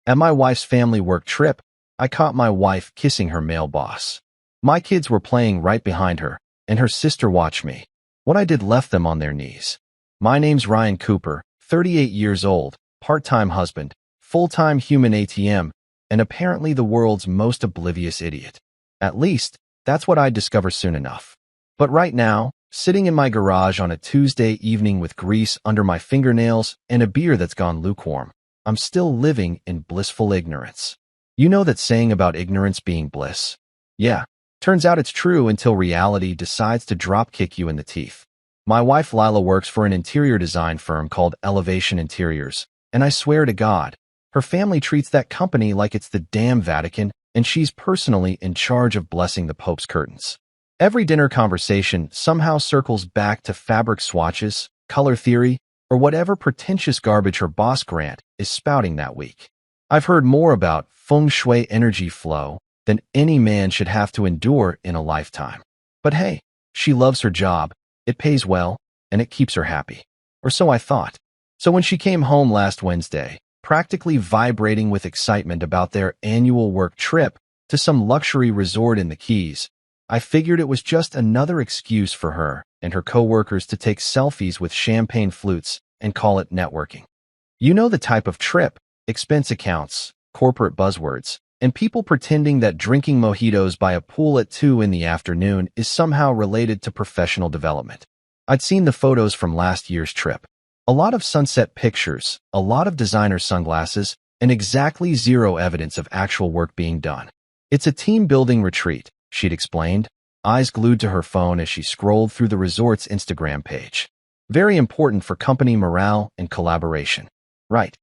At my wife's family work trip, I caught my wife kissing her male boss. My kids were playing right behind her, and her sister watched me. What I did left them on their knees. My name's Ryan Cooper, 38 years old, part-time husband, full-time human ATM, and apparently the world's most oblivious idiot. At least, that's what I'd discover soon enough. But right now, sitting in my garage on a Tuesday evening with grease under my fingernails and a beer that's gone lukewarm, I'm still living in blissful ignorance. You know that saying about ignorance being bliss? Yeah, turns out it's true until reality decides to drop-kick you in the teeth. My wife Lila works for an interior design firm called Elevation Interiors, and I swear to God, her family treats that company like it's the damn Vatican, and she's personally in charge of blessing the Pope's curtains. Every dinner conversation somehow circles back to fabric swatches, color theory, or whatever pretentious garbage her boss Grant is spouting that week. I've heard more about feng shui energy flow than any man should have to endure in a lifetime. But hey, she loves her job, it pays well, and it keeps her happy. Or so I thought. So when she came home last Wednesday, practically vibrating with excitement about their annual work trip to some luxury resort in the Keys, I figured it was just another excuse for her and her coworkers to take selfies with champagne flutes and call it networking. You know the type of trip, expense accounts, corporate buzzwords, and people pretending that drinking mojitos by a pool at 2 in the afternoon is somehow related to professional development. I'd seen the photos from last year's trip. A lot of sunset pictures, a lot of designer sunglasses, and exactly zero evidence of actual work being done. It's a team-building retreat, she'd explained, eyes glued to her phone as she scrolled through the resort's Instagram page. Very important for company morale and collaboration. Right.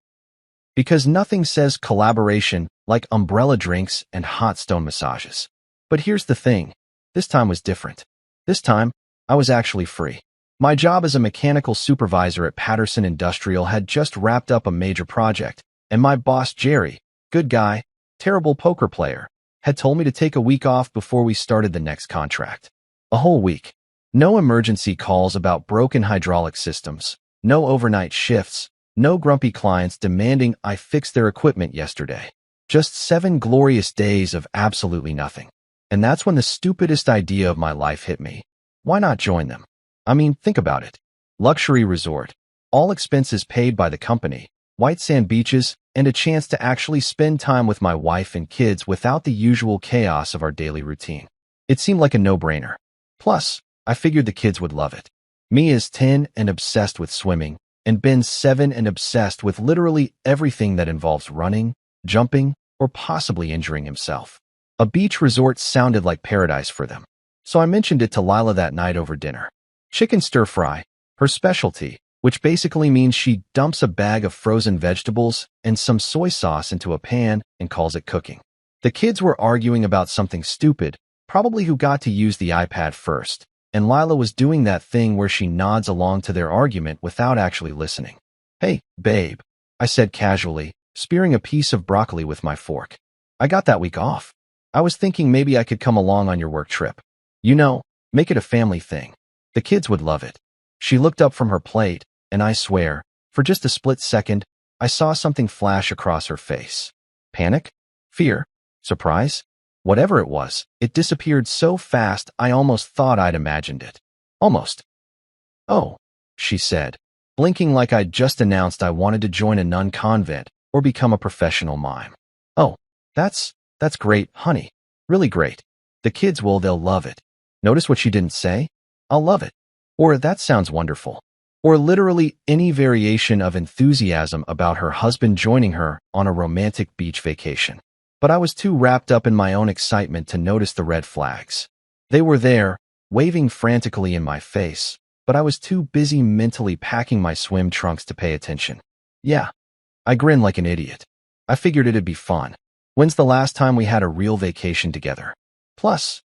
Because nothing says collaboration like umbrella drinks and hot stone massages. But here's the thing. This time was different. This time, I was actually free. My job as a mechanical supervisor at Patterson Industrial had just wrapped up a major project, and my boss Jerry, good guy, terrible poker player, had told me to take a week off before we started the next contract. A whole week. No emergency calls about broken hydraulic systems, no overnight shifts, no grumpy clients demanding I fix their equipment yesterday. Just 7 glorious days of absolutely nothing. And that's when the stupidest idea of my life hit me. Why not join them? I mean, think about it. Luxury resort, all expenses paid by the company, white sand beaches, and a chance to actually spend time with my wife and kids without the usual chaos of our daily routine. It seemed like a no-brainer. Plus, I figured the kids would love it. Mia's 10 and obsessed with swimming, and Ben's 7 and obsessed with literally everything that involves running, jumping, or possibly injuring himself. A beach resort sounded like paradise for them. So I mentioned it to Lila that night over dinner. Chicken stir-fry, her specialty, which basically means she dumps a bag of frozen vegetables and some soy sauce into a pan and calls it cooking. The kids were arguing about something stupid, probably who got to use the iPad first, and Lila was doing that thing where she nods along to their argument without actually listening. "Hey, babe," I said casually, spearing a piece of broccoli with my fork. "I got that week off. I was thinking maybe I could come along on your work trip. You know, make it a family thing. The kids would love it." She looked up from her plate, and I swear, for just a split second, I saw something flash across her face. Panic? Fear? Surprise? Whatever it was, it disappeared so fast I almost thought I'd imagined it. Almost. "Oh," she said, blinking like I'd just announced I wanted to join a nun convent or become a professional mime. "Oh, that's great, honey. Really great. The kids they'll love it." Notice what she didn't say? "I'll love it." Or "that sounds wonderful." Or literally any variation of enthusiasm about her husband joining her on a romantic beach vacation. But I was too wrapped up in my own excitement to notice the red flags. They were there, waving frantically in my face, but I was too busy mentally packing my swim trunks to pay attention. Yeah, I grinned like an idiot. I figured it'd be fun. When's the last time we had a real vacation together? Plus,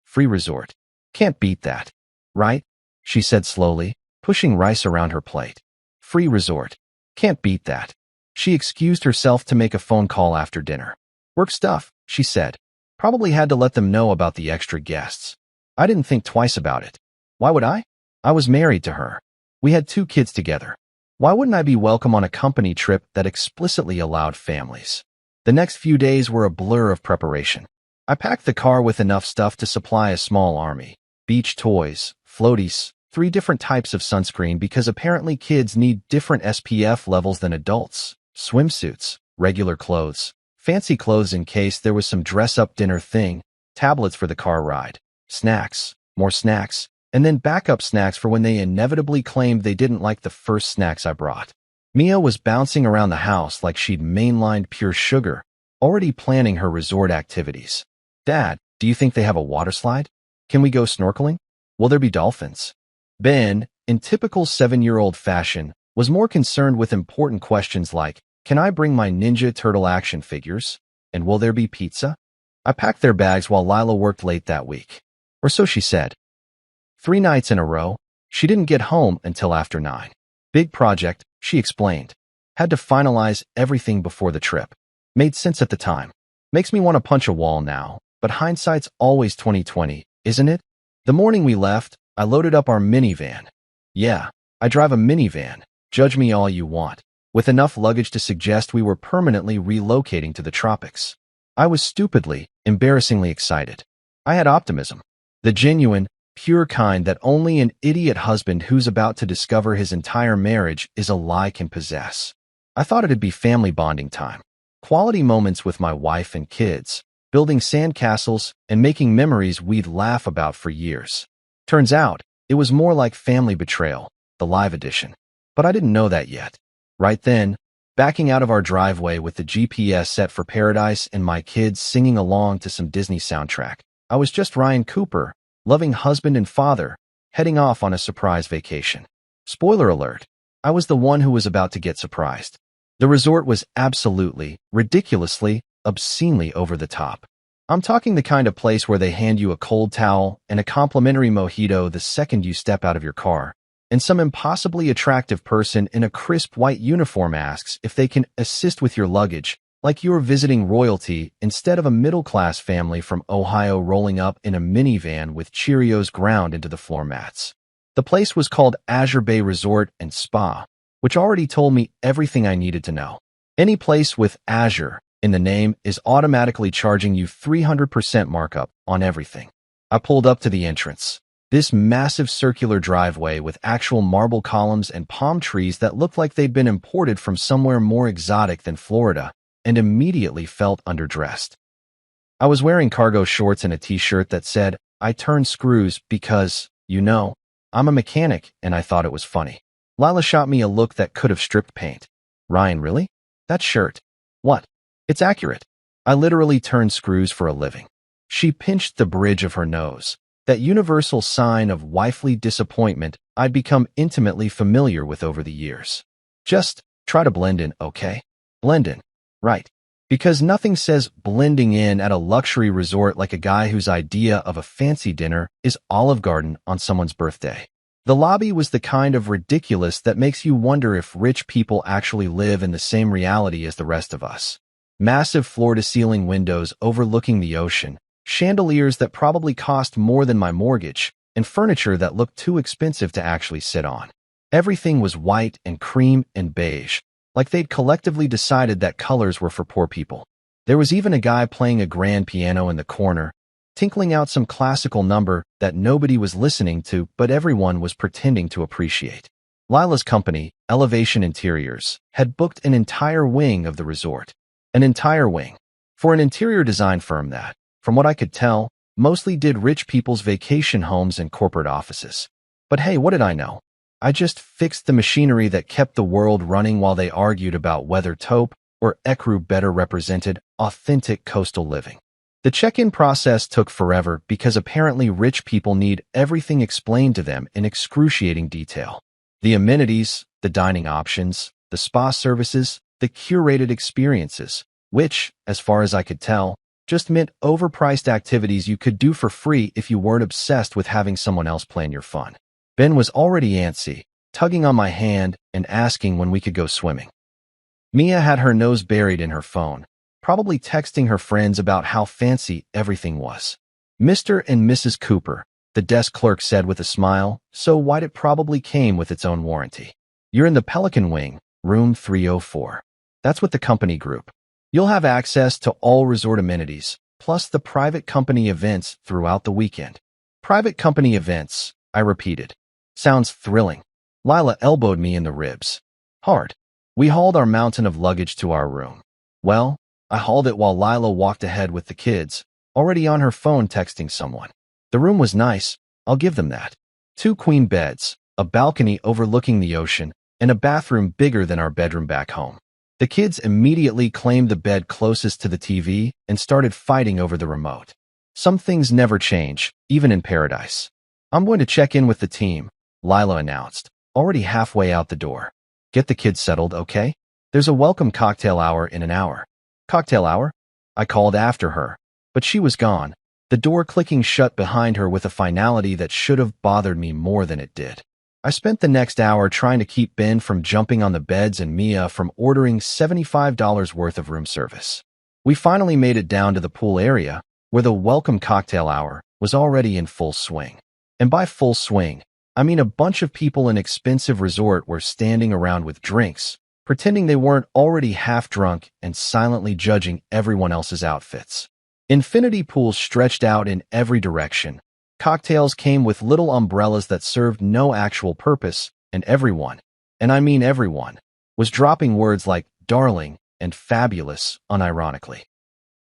free resort. Can't beat that. Right? She said slowly, pushing rice around her plate. Free resort. Can't beat that. She excused herself to make a phone call after dinner. "Work stuff," she said. "Probably had to let them know about the extra guests." I didn't think twice about it. Why would I? I was married to her. We had 2 kids together. Why wouldn't I be welcome on a company trip that explicitly allowed families? The next few days were a blur of preparation. I packed the car with enough stuff to supply a small army. Beach toys, floaties, 3 different types of sunscreen because apparently kids need different SPF levels than adults, swimsuits, regular clothes, fancy clothes in case there was some dress-up dinner thing, tablets for the car ride, snacks, more snacks, and then backup snacks for when they inevitably claimed they didn't like the first snacks I brought. Mia was bouncing around the house like she'd mainlined pure sugar, already planning her resort activities. Dad, do you think they have a water slide? Can we go snorkeling? Will there be dolphins? Ben, in typical 7-year-old fashion, was more concerned with important questions like, can I bring my Ninja Turtle action figures? And will there be pizza? I packed their bags while Lila worked late that week. Or so she said. 3 nights in a row, she didn't get home until after 9. Big project, she explained. Had to finalize everything before the trip. Made sense at the time. Makes me want to punch a wall now, but hindsight's always 20/20, isn't it? The morning we left, I loaded up our minivan. Yeah, I drive a minivan, judge me all you want, with enough luggage to suggest we were permanently relocating to the tropics. I was stupidly, embarrassingly excited. I had optimism. The genuine, pure kind that only an idiot husband who's about to discover his entire marriage is a lie can possess. I thought it'd be family bonding time. Quality moments with my wife and kids, building sandcastles and making memories we'd laugh about for years. Turns out, it was more like family betrayal, the live edition. But I didn't know that yet. Right then, backing out of our driveway with the GPS set for paradise and my kids singing along to some Disney soundtrack, I was just Ryan Cooper, loving husband and father, heading off on a surprise vacation. Spoiler alert, I was the one who was about to get surprised. The resort was absolutely, ridiculously, obscenely over the top. I'm talking the kind of place where they hand you a cold towel and a complimentary mojito the second you step out of your car, and some impossibly attractive person in a crisp white uniform asks if they can assist with your luggage, like you're visiting royalty instead of a middle-class family from Ohio rolling up in a minivan with Cheerios ground into the floor mats. The place was called Azure Bay Resort and Spa, which already told me everything I needed to know. Any place with Azure in the name is automatically charging you 300% markup on everything. I pulled up to the entrance. This massive circular driveway with actual marble columns and palm trees that looked like they'd been imported from somewhere more exotic than Florida, and immediately felt underdressed. I was wearing cargo shorts and a t-shirt that said, I turn screws because, you know, I'm a mechanic, and I thought it was funny. Lila shot me a look that could have stripped paint. Ryan, really? That shirt? What? It's accurate. I literally turn screws for a living. She pinched the bridge of her nose, that universal sign of wifely disappointment I'd become intimately familiar with over the years. Just try to blend in, okay? Blend in. Right. Because nothing says blending in at a luxury resort like a guy whose idea of a fancy dinner is Olive Garden on someone's birthday. The lobby was the kind of ridiculous that makes you wonder if rich people actually live in the same reality as the rest of us. Massive floor-to-ceiling windows overlooking the ocean, chandeliers that probably cost more than my mortgage, and furniture that looked too expensive to actually sit on. Everything was white and cream and beige, like they'd collectively decided that colors were for poor people. There was even a guy playing a grand piano in the corner, tinkling out some classical number that nobody was listening to but everyone was pretending to appreciate. Lila's company, Elevation Interiors, had booked an entire wing of the resort. An entire wing. For an interior design firm that, from what I could tell, mostly did rich people's vacation homes and corporate offices. But hey, what did I know? I just fixed the machinery that kept the world running while they argued about whether taupe or ecru better represented authentic coastal living. The check-in process took forever because apparently rich people need everything explained to them in excruciating detail. The amenities, the dining options, the spa services, the curated experiences, which, as far as I could tell, just meant overpriced activities you could do for free if you weren't obsessed with having someone else plan your fun. Ben was already antsy, tugging on my hand and asking when we could go swimming. Mia had her nose buried in her phone, probably texting her friends about how fancy everything was. Mr. and Mrs. Cooper, the desk clerk said with a smile, so white it probably came with its own warranty. You're in the Pelican Wing, room 304. That's with the company group. You'll have access to all resort amenities, plus the private company events throughout the weekend. Private company events, I repeated. Sounds thrilling. Lila elbowed me in the ribs. Hard. We hauled our mountain of luggage to our room. Well, I hauled it while Lila walked ahead with the kids, already on her phone texting someone. The room was nice, I'll give them that. 2 queen beds, a balcony overlooking the ocean, and a bathroom bigger than our bedroom back home. The kids immediately claimed the bed closest to the TV and started fighting over the remote. Some things never change, even in paradise. I'm going to check in with the team, Lila announced, already halfway out the door. Get the kids settled, okay? There's a welcome cocktail hour in an hour. Cocktail hour? I called after her, but she was gone, the door clicking shut behind her with a finality that should have bothered me more than it did. I spent the next hour trying to keep Ben from jumping on the beds and Mia from ordering $75 worth of room service. We finally made it down to the pool area, where the welcome cocktail hour was already in full swing. And by full swing, I mean a bunch of people in expensive resort were standing around with drinks, pretending they weren't already half drunk and silently judging everyone else's outfits. Infinity pools stretched out in every direction. Cocktails came with little umbrellas that served no actual purpose, and everyone, and I mean everyone, was dropping words like darling and fabulous unironically.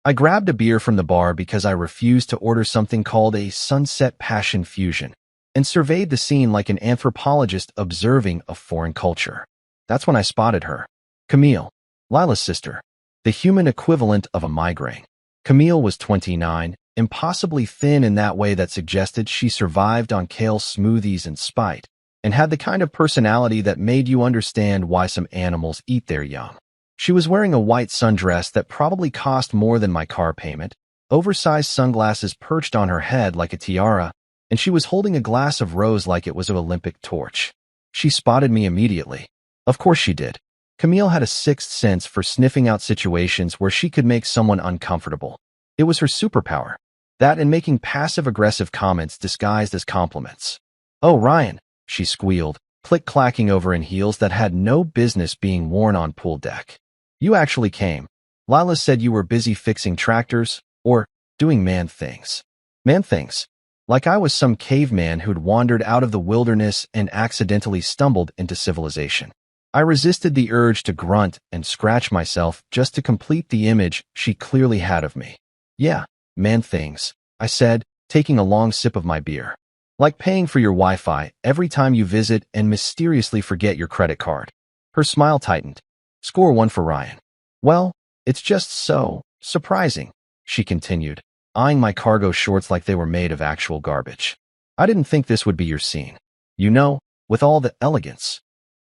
I grabbed a beer from the bar because I refused to order something called a Sunset Passion Fusion, and surveyed the scene like an anthropologist observing a foreign culture. That's when I spotted her. Camille, Lila's sister, the human equivalent of a migraine. Camille was 29, impossibly thin in that way that suggested she survived on kale smoothies and Spite, and had the kind of personality that made you understand why some animals eat their young. She was wearing a white sundress that probably cost more than my car payment, oversized sunglasses perched on her head like a tiara, and she was holding a glass of rose like it was an Olympic torch. She spotted me immediately. Of course she did. Camille had a sixth sense for sniffing out situations where she could make someone uncomfortable. It was her superpower. That and making passive-aggressive comments disguised as compliments. "Oh, Ryan," she squealed, click-clacking over in heels that had no business being worn on pool deck. "You actually came. Lila said you were busy fixing tractors, or doing man things." Man things? Like I was some caveman who'd wandered out of the wilderness and accidentally stumbled into civilization. I resisted the urge to grunt and scratch myself just to complete the image she clearly had of me. "Yeah, man things," I said, taking a long sip of my beer. "Like paying for your Wi-Fi every time you visit and mysteriously forget your credit card." Her smile tightened. "Score 1 for Ryan." "Well, it's just so surprising," she continued, eyeing my cargo shorts like they were made of actual garbage. "I didn't think this would be your scene. You know, with all the elegance.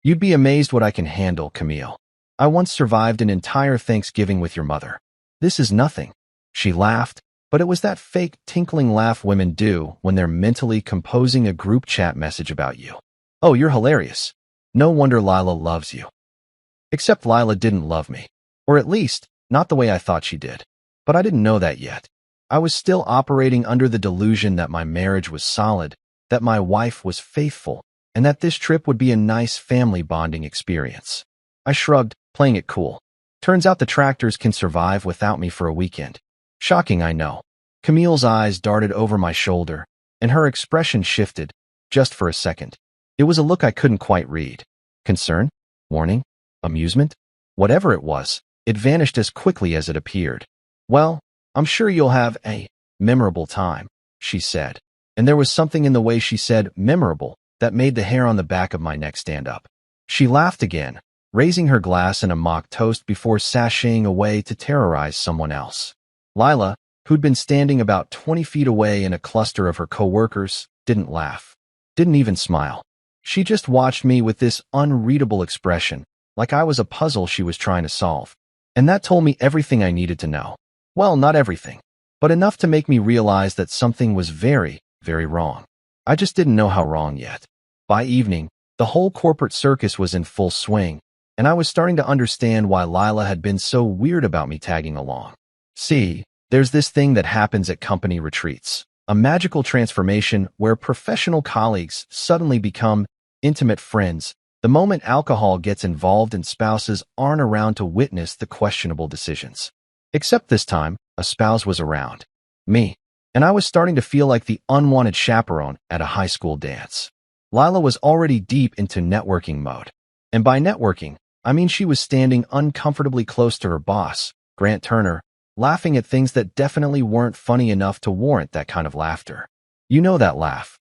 You'd be amazed what I can handle, Camille. I once survived an entire Thanksgiving with your mother. This is nothing." She laughed, but it was that fake tinkling laugh women do when they're mentally composing a group chat message about you. "Oh, you're hilarious. No wonder Lila loves you." Except Lila didn't love me. Or at least, not the way I thought she did. But I didn't know that yet. I was still operating under the delusion that my marriage was solid, that my wife was faithful, and that this trip would be a nice family bonding experience. I shrugged, playing it cool. Turns out the tractors can survive without me for a weekend. Shocking, I know. Camille's eyes darted over my shoulder, and her expression shifted, just for a second. It was a look I couldn't quite read. Concern? Warning? Amusement? Whatever it was, it vanished as quickly as it appeared. "Well, I'm sure you'll have a memorable time," she said. And there was something in the way she said memorable that made the hair on the back of my neck stand up. She laughed again, raising her glass in a mock toast before sashaying away to terrorize someone else. Lila, who'd been standing about 20 feet away in a cluster of her coworkers, didn't laugh. Didn't even smile. She just watched me with this unreadable expression, like I was a puzzle she was trying to solve. And that told me everything I needed to know. Well, not everything, but enough to make me realize that something was very, very wrong. I just didn't know how wrong yet. By evening, the whole corporate circus was in full swing, and I was starting to understand why Lila had been so weird about me tagging along. See, there's this thing that happens at company retreats, a magical transformation where professional colleagues suddenly become intimate friends The moment alcohol gets involved and spouses aren't around to witness the questionable decisions. Except this time, a spouse was around. Me. And I was starting to feel like the unwanted chaperone at a high school dance. Lila was already deep into networking mode. And by networking, I mean she was standing uncomfortably close to her boss, Grant Turner, laughing at things that definitely weren't funny enough to warrant that kind of laughter. You know that laugh.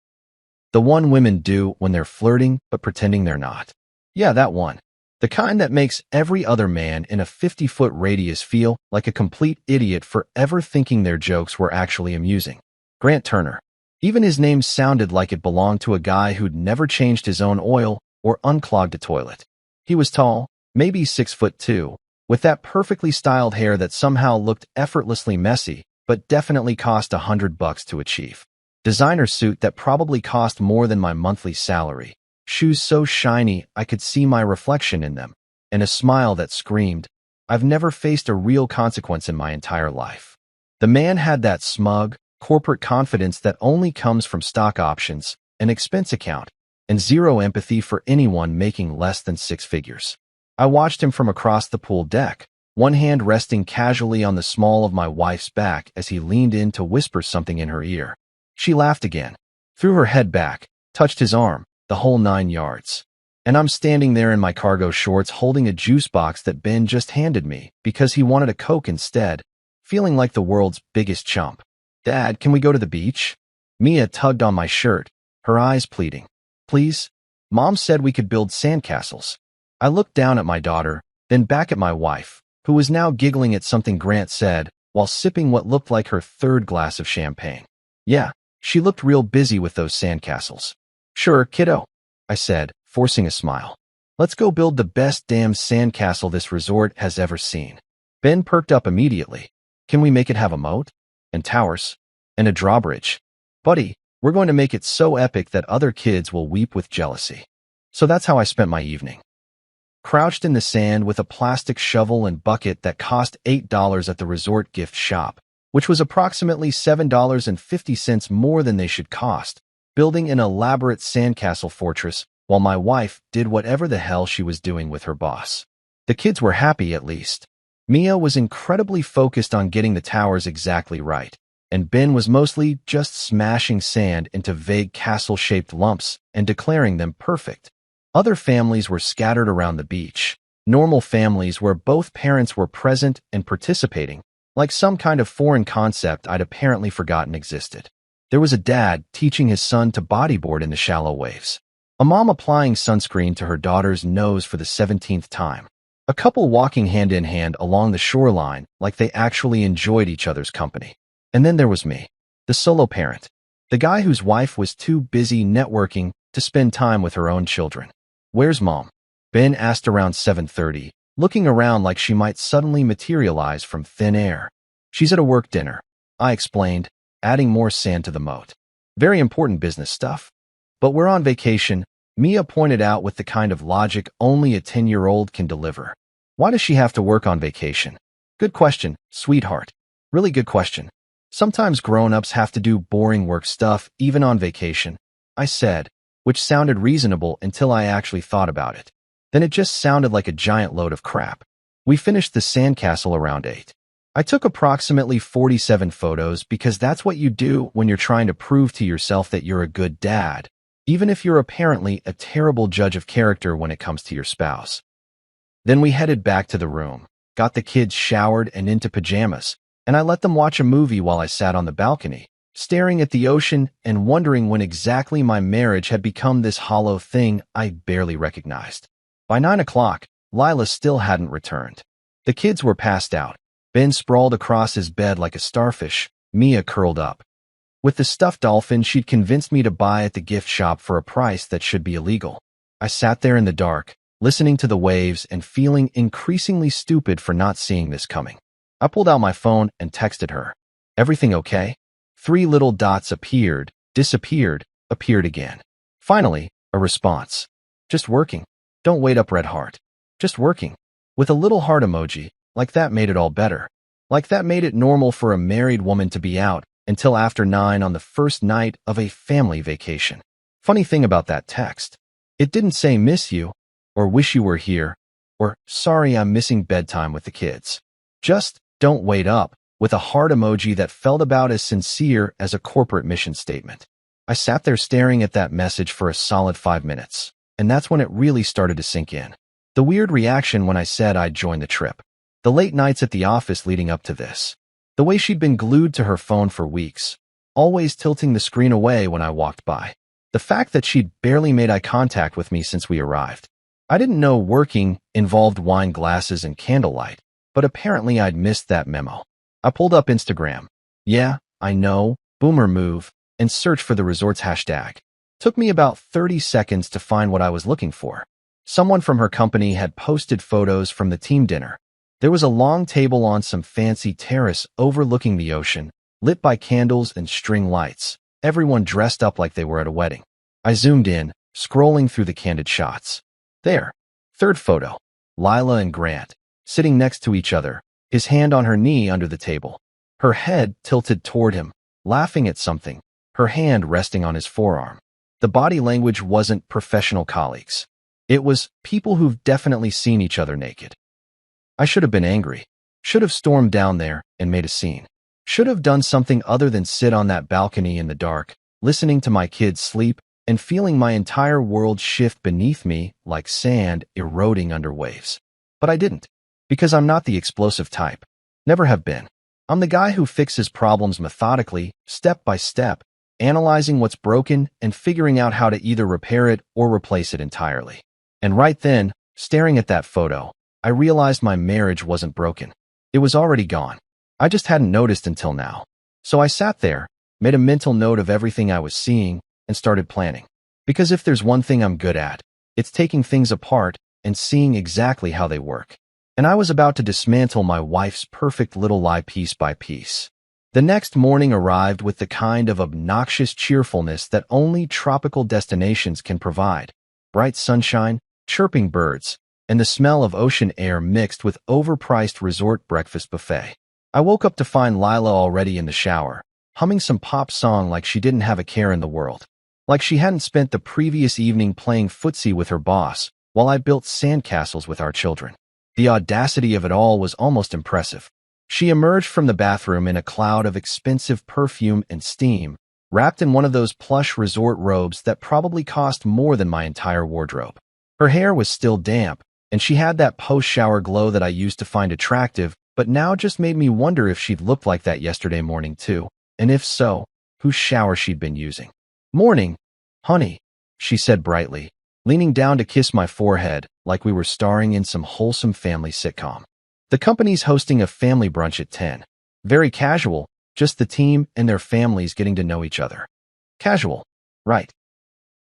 The one women do when they're flirting but pretending they're not. Yeah, that one. The kind that makes every other man in a 50-foot radius feel like a complete idiot for ever thinking their jokes were actually amusing. Grant Turner. Even his name sounded like it belonged to a guy who'd never changed his own oil or unclogged a toilet. He was tall, maybe 6'2", with that perfectly styled hair that somehow looked effortlessly messy, but definitely cost $100 to achieve. Designer suit that probably cost more than my monthly salary. Shoes so shiny I could see my reflection in them, and a smile that screamed, "I've never faced a real consequence in my entire life." The man had that smug, corporate confidence that only comes from stock options, an expense account, and zero empathy for anyone making less than six figures. I watched him from across the pool deck, one hand resting casually on the small of my wife's back as he leaned in to whisper something in her ear. She laughed again, threw her head back, touched his arm, the whole 9 yards. And I'm standing there in my cargo shorts holding a juice box that Ben just handed me because he wanted a Coke instead, feeling like the world's biggest chump. "Dad, can we go to the beach?" Mia tugged on my shirt, her eyes pleading. "Please?" Mom said we could build sandcastles. I looked down at my daughter, then back at my wife, who was now giggling at something Grant said while sipping what looked like her third glass of champagne. Yeah, she looked real busy with those sandcastles. "Sure, kiddo," I said, forcing a smile. "Let's go build the best damn sandcastle this resort has ever seen." Ben perked up immediately. "Can we make it have a moat? And towers? And a drawbridge? Buddy, we're going to make it so epic that other kids will weep with jealousy." So that's how I spent my evening. Crouched in the sand with a plastic shovel and bucket that cost $8 at the resort gift shop, which was approximately $7.50 more than they should cost, building an elaborate sandcastle fortress while my wife did whatever the hell she was doing with her boss. The kids were happy at least. Mia was incredibly focused on getting the towers exactly right, and Ben was mostly just smashing sand into vague castle-shaped lumps and declaring them perfect. Other families were scattered around the beach, normal families where both parents were present and participating, like some kind of foreign concept I'd apparently forgotten existed. There was a dad teaching his son to bodyboard in the shallow waves, a mom applying sunscreen to her daughter's nose for the 17th time, a couple walking hand in hand along the shoreline like they actually enjoyed each other's company. And then there was me, the solo parent, the guy whose wife was too busy networking to spend time with her own children. "Where's Mom?" Ben asked around 7:30, looking around like she might suddenly materialize from thin air. "She's at a work dinner," I explained, adding more sand to the moat. "Very important business stuff." "But we're on vacation," Mia pointed out with the kind of logic only a 10-year-old can deliver. "Why does she have to work on vacation?" "Good question, sweetheart. Really good question. Sometimes grown-ups have to do boring work stuff even on vacation," I said, which sounded reasonable until I actually thought about it. Then it just sounded like a giant load of crap. We finished the sandcastle around 8. I took approximately 47 photos because that's what you do when you're trying to prove to yourself that you're a good dad, even if you're apparently a terrible judge of character when it comes to your spouse. Then we headed back to the room, got the kids showered and into pajamas, and I let them watch a movie while I sat on the balcony, staring at the ocean and wondering when exactly my marriage had become this hollow thing I barely recognized. By 9 o'clock, Lila still hadn't returned. The kids were passed out. Ben sprawled across his bed like a starfish, Mia curled up with the stuffed dolphin she'd convinced me to buy at the gift shop for a price that should be illegal. I sat there in the dark, listening to the waves and feeling increasingly stupid for not seeing this coming. I pulled out my phone and texted her. "Everything okay?" 3 little dots appeared, disappeared, appeared again. Finally, a response. "Just working. Don't wait up, red heart. Just working." With a little heart emoji, like that made it all better. Like that made it normal for a married woman to be out until after 9 on the first night of a family vacation. Funny thing about that text. It didn't say miss you, or wish you were here, or sorry I'm missing bedtime with the kids. Just don't wait up, with a heart emoji that felt about as sincere as a corporate mission statement. I sat there staring at that message for a solid 5 minutes, and that's when it really started to sink in. The weird reaction when I said I'd join the trip. The late nights at the office leading up to this. The way she'd been glued to her phone for weeks, always tilting the screen away when I walked by. The fact that she'd barely made eye contact with me since we arrived. I didn't know working involved wine glasses and candlelight, but apparently I'd missed that memo. I pulled up Instagram. Yeah, I know, boomer move, and searched for the resort's hashtag. Took me about 30 seconds to find what I was looking for. Someone from her company had posted photos from the team dinner. There was a long table on some fancy terrace overlooking the ocean, lit by candles and string lights, everyone dressed up like they were at a wedding. I zoomed in, scrolling through the candid shots. There, third photo, Lila and Grant, sitting next to each other, his hand on her knee under the table, her head tilted toward him, laughing at something, her hand resting on his forearm. The body language wasn't professional colleagues. It was people who've definitely seen each other naked. I should have been angry. Should have stormed down there and made a scene. Should have done something other than sit on that balcony in the dark, listening to my kids sleep and feeling my entire world shift beneath me like sand eroding under waves. But I didn't, because I'm not the explosive type. Never have been. I'm the guy who fixes problems methodically, step by step, analyzing what's broken and figuring out how to either repair it or replace it entirely. And right then, staring at that photo, I realized my marriage wasn't broken. It was already gone. I just hadn't noticed until now. So I sat there, made a mental note of everything I was seeing, and started planning. Because if there's one thing I'm good at, it's taking things apart and seeing exactly how they work. And I was about to dismantle my wife's perfect little lie piece by piece. The next morning arrived with the kind of obnoxious cheerfulness that only tropical destinations can provide. Bright sunshine, chirping birds, and the smell of ocean air mixed with overpriced resort breakfast buffet. I woke up to find Lila already in the shower, humming some pop song like she didn't have a care in the world. Like she hadn't spent the previous evening playing footsie with her boss, while I built sandcastles with our children. The audacity of it all was almost impressive. She emerged from the bathroom in a cloud of expensive perfume and steam, wrapped in one of those plush resort robes that probably cost more than my entire wardrobe. Her hair was still damp, and she had that post-shower glow that I used to find attractive, but now just made me wonder if she'd looked like that yesterday morning too, and if so, whose shower she'd been using. "Morning, honey," she said brightly, leaning down to kiss my forehead like we were starring in some wholesome family sitcom. The company's hosting a family brunch at 10. Very casual, just the team and their families getting to know each other. Casual, right?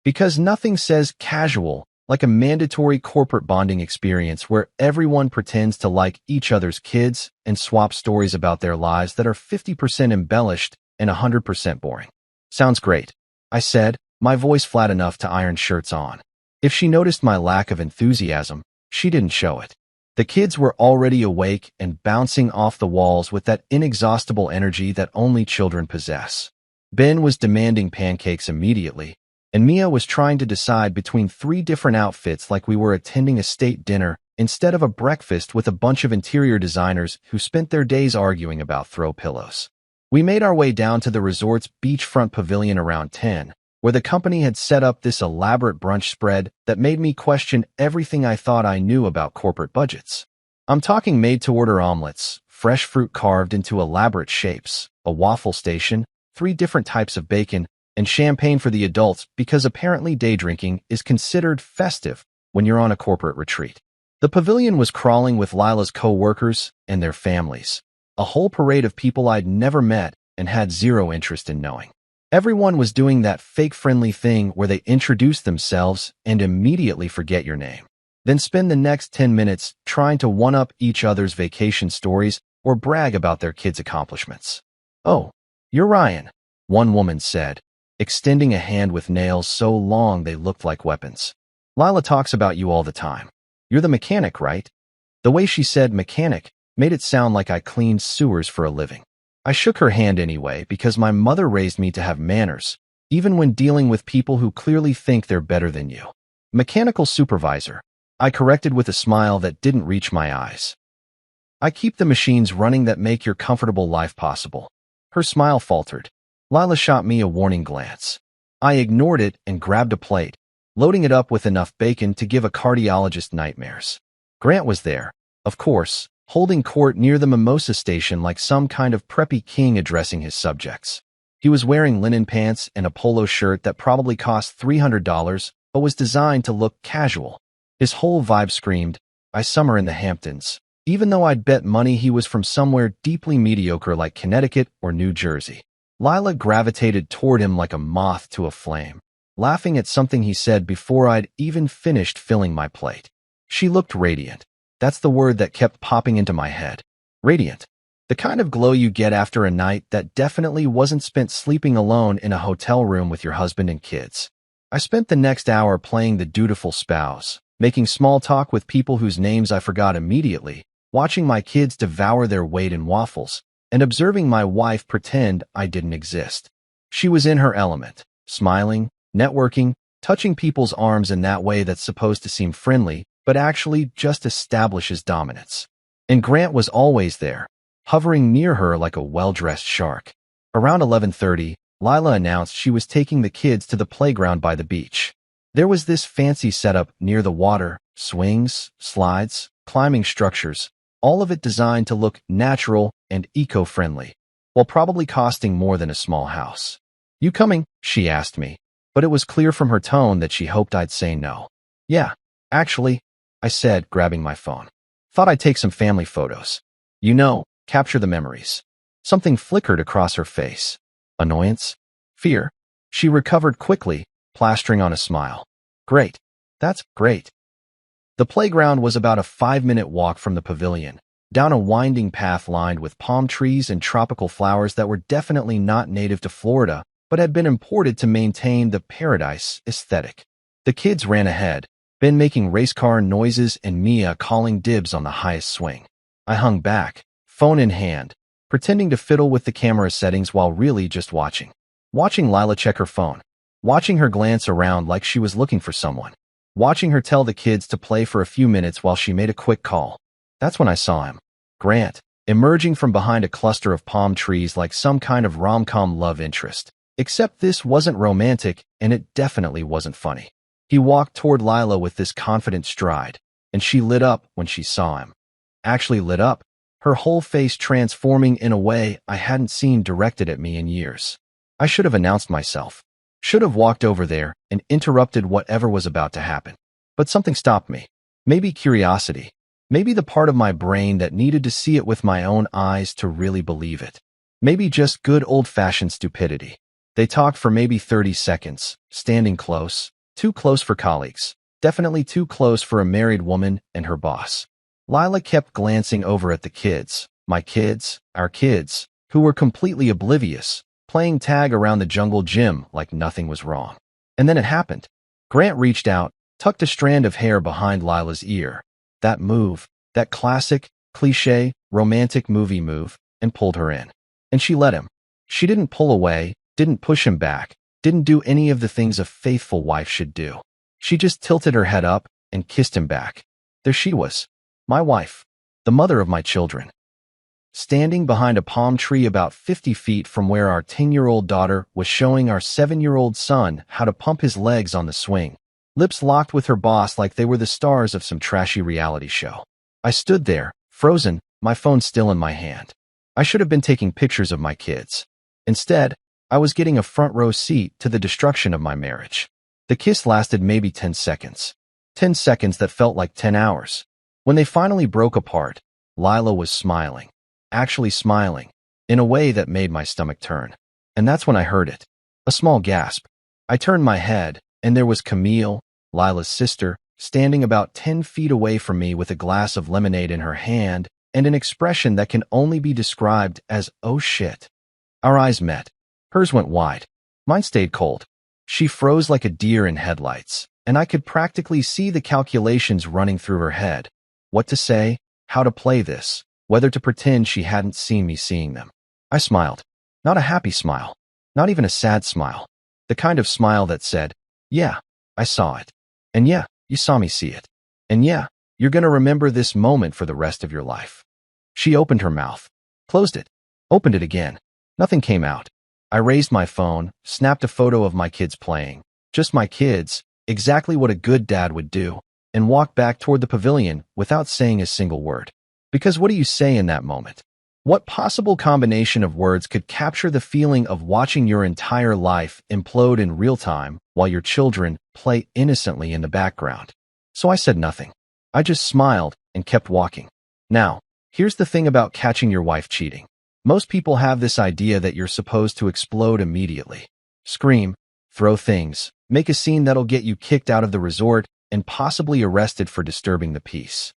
Because nothing says casual like a mandatory corporate bonding experience where everyone pretends to like each other's kids and swap stories about their lives that are 50% embellished and 100% boring. Sounds great, I said, my voice flat enough to iron shirts on. If she noticed my lack of enthusiasm, she didn't show it. The kids were already awake and bouncing off the walls with that inexhaustible energy that only children possess. Ben was demanding pancakes immediately, and Mia was trying to decide between 3 different outfits like we were attending a state dinner instead of a breakfast with a bunch of interior designers who spent their days arguing about throw pillows. We made our way down to the resort's beachfront pavilion around 10, where the company had set up this elaborate brunch spread that made me question everything I thought I knew about corporate budgets. I'm talking made-to-order omelets, fresh fruit carved into elaborate shapes, a waffle station, 3 different types of bacon, and champagne for the adults because apparently day drinking is considered festive when you're on a corporate retreat. The pavilion was crawling with Lila's co-workers and their families, a whole parade of people I'd never met and had zero interest in knowing. Everyone was doing that fake-friendly thing where they introduce themselves and immediately forget your name, then spend the next 10 minutes trying to one-up each other's vacation stories or brag about their kids' accomplishments. "Oh, you're Ryan," one woman said, extending a hand with nails so long they looked like weapons. "Lila talks about you all the time. You're the mechanic, right?" The way she said mechanic made it sound like I cleaned sewers for a living. I shook her hand anyway because my mother raised me to have manners, even when dealing with people who clearly think they're better than you. "Mechanical supervisor," I corrected with a smile that didn't reach my eyes. I keep the machines running that make your comfortable life possible. Her smile faltered. Lila shot me a warning glance. I ignored it and grabbed a plate, loading it up with enough bacon to give a cardiologist nightmares. Grant was there, of course, holding court near the mimosa station like some kind of preppy king addressing his subjects. He was wearing linen pants and a polo shirt that probably cost $300, but was designed to look casual. His whole vibe screamed, "I summer in the Hamptons," even though I'd bet money he was from somewhere deeply mediocre like Connecticut or New Jersey. Lila gravitated toward him like a moth to a flame, laughing at something he said before I'd even finished filling my plate. She looked radiant. That's the word that kept popping into my head. Radiant. The kind of glow you get after a night that definitely wasn't spent sleeping alone in a hotel room with your husband and kids. I spent the next hour playing the dutiful spouse, making small talk with people whose names I forgot immediately, watching my kids devour their weight in waffles, and observing my wife pretend I didn't exist. She was in her element, smiling, networking, touching people's arms in that way that's supposed to seem friendly, but actually just establishes dominance. And Grant was always there, hovering near her like a well-dressed shark. Around 11:30, Lila announced she was taking the kids to the playground by the beach. There was this fancy setup near the water, swings, slides, climbing structures, all of it designed to look natural and eco-friendly, while probably costing more than a small house. "You coming?" she asked me, but it was clear from her tone that she hoped I'd say no. "Yeah, actually," I said, grabbing my phone. "Thought I'd take some family photos. You know, capture the memories." Something flickered across her face. Annoyance? Fear? She recovered quickly, plastering on a smile. "Great. That's great." The playground was about a 5-minute walk from the pavilion, down a winding path lined with palm trees and tropical flowers that were definitely not native to Florida, but had been imported to maintain the paradise aesthetic. The kids ran ahead, Ben making race car noises and Mia calling dibs on the highest swing. I hung back, phone in hand, pretending to fiddle with the camera settings while really just watching. Watching Lila check her phone. Watching her glance around like she was looking for someone. Watching her tell the kids to play for a few minutes while she made a quick call. That's when I saw him. Grant, emerging from behind a cluster of palm trees like some kind of rom-com love interest. Except this wasn't romantic, and it definitely wasn't funny. He walked toward Lila with this confident stride, and she lit up when she saw him. Actually lit up, her whole face transforming in a way I hadn't seen directed at me in years. I should have announced myself. Should have walked over there and interrupted whatever was about to happen. But something stopped me. Maybe curiosity. Maybe the part of my brain that needed to see it with my own eyes to really believe it. Maybe just good old-fashioned stupidity. They talked for maybe 30 seconds, standing close. Too close for colleagues. Definitely too close for a married woman and her boss. Lila kept glancing over at the kids. My kids, our kids, who were completely oblivious, playing tag around the jungle gym like nothing was wrong. And then it happened. Grant reached out, tucked a strand of hair behind Lila's ear. That move, that classic, cliché, romantic movie move, and pulled her in. And she let him. She didn't pull away, didn't push him back, didn't do any of the things a faithful wife should do. She just tilted her head up and kissed him back. There she was, my wife, the mother of my children, standing behind a palm tree about 50 feet from where our 10-year-old daughter was showing our 7-year-old son how to pump his legs on the swing, lips locked with her boss like they were the stars of some trashy reality show. I stood there, frozen, my phone still in my hand. I should have been taking pictures of my kids. Instead, I was getting a front row seat to the destruction of my marriage. The kiss lasted maybe 10 seconds. 10 seconds that felt like 10 hours. When they finally broke apart, Lila was smiling. Actually smiling, in a way that made my stomach turn. And that's when I heard it. A small gasp. I turned my head, and there was Camille, Lila's sister, standing about 10 feet away from me with a glass of lemonade in her hand and an expression that can only be described as, "Oh shit." Our eyes met. Hers went wide. Mine stayed cold. She froze like a deer in headlights, and I could practically see the calculations running through her head. What to say, how to play this, whether to pretend she hadn't seen me seeing them. I smiled. Not a happy smile. Not even a sad smile. The kind of smile that said, "Yeah, I saw it. And yeah, you saw me see it." And yeah, you're gonna remember this moment for the rest of your life. She opened her mouth, closed it, opened it again. Nothing came out. I raised my phone, snapped a photo of my kids playing. Just my kids, exactly what a good dad would do, and walked back toward the pavilion without saying a single word. Because what do you say in that moment? What possible combination of words could capture the feeling of watching your entire life implode in real time while your children play innocently in the background? So I said nothing. I just smiled and kept walking. Now, here's the thing about catching your wife cheating. Most people have this idea that you're supposed to explode immediately. Scream, throw things, make a scene that'll get you kicked out of the resort and possibly arrested for disturbing the peace.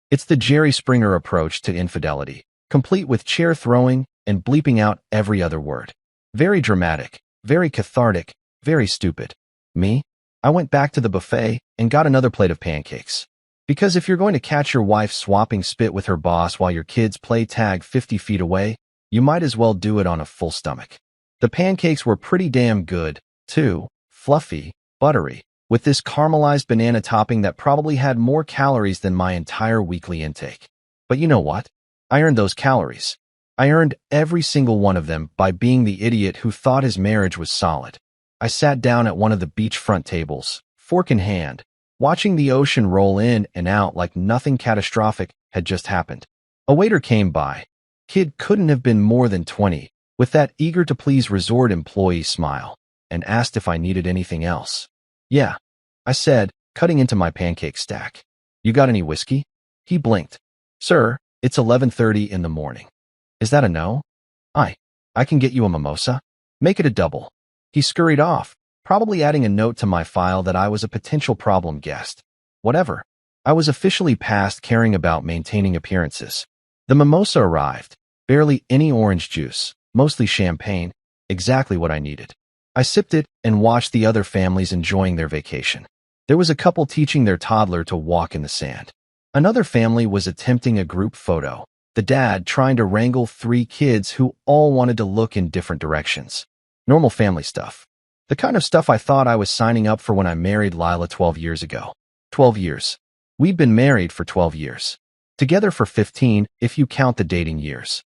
It's the Jerry Springer approach to infidelity, complete with chair throwing and bleeping out every other word. Very dramatic, very cathartic, very stupid. Me? I went back to the buffet and got another plate of pancakes. Because if you're going to catch your wife swapping spit with her boss while your kids play tag 50 feet away, you might as well do it on a full stomach. The pancakes were pretty damn good, too, fluffy, buttery, with this caramelized banana topping that probably had more calories than my entire weekly intake. But you know what? I earned those calories. I earned every single one of them by being the idiot who thought his marriage was solid. I sat down at one of the beachfront tables, fork in hand, watching the ocean roll in and out like nothing catastrophic had just happened. A waiter came by. Kid couldn't have been more than 20, with that eager-to-please resort employee smile, and asked if I needed anything else. Yeah, I said, cutting into my pancake stack. You got any whiskey? He blinked. Sir, it's 11:30 in the morning. Is that a no? I can get you a mimosa. Make it a double. He scurried off, probably adding a note to my file that I was a potential problem guest. Whatever. I was officially past caring about maintaining appearances. The mimosa arrived. Barely any orange juice, mostly champagne, exactly what I needed. I sipped it and watched the other families enjoying their vacation. There was a couple teaching their toddler to walk in the sand. Another family was attempting a group photo, the dad trying to wrangle 3 kids who all wanted to look in different directions. Normal family stuff. The kind of stuff I thought I was signing up for when I married Lila 12 years ago. 12 years. We'd been married for 12 years. Together for 15 if you count the dating years.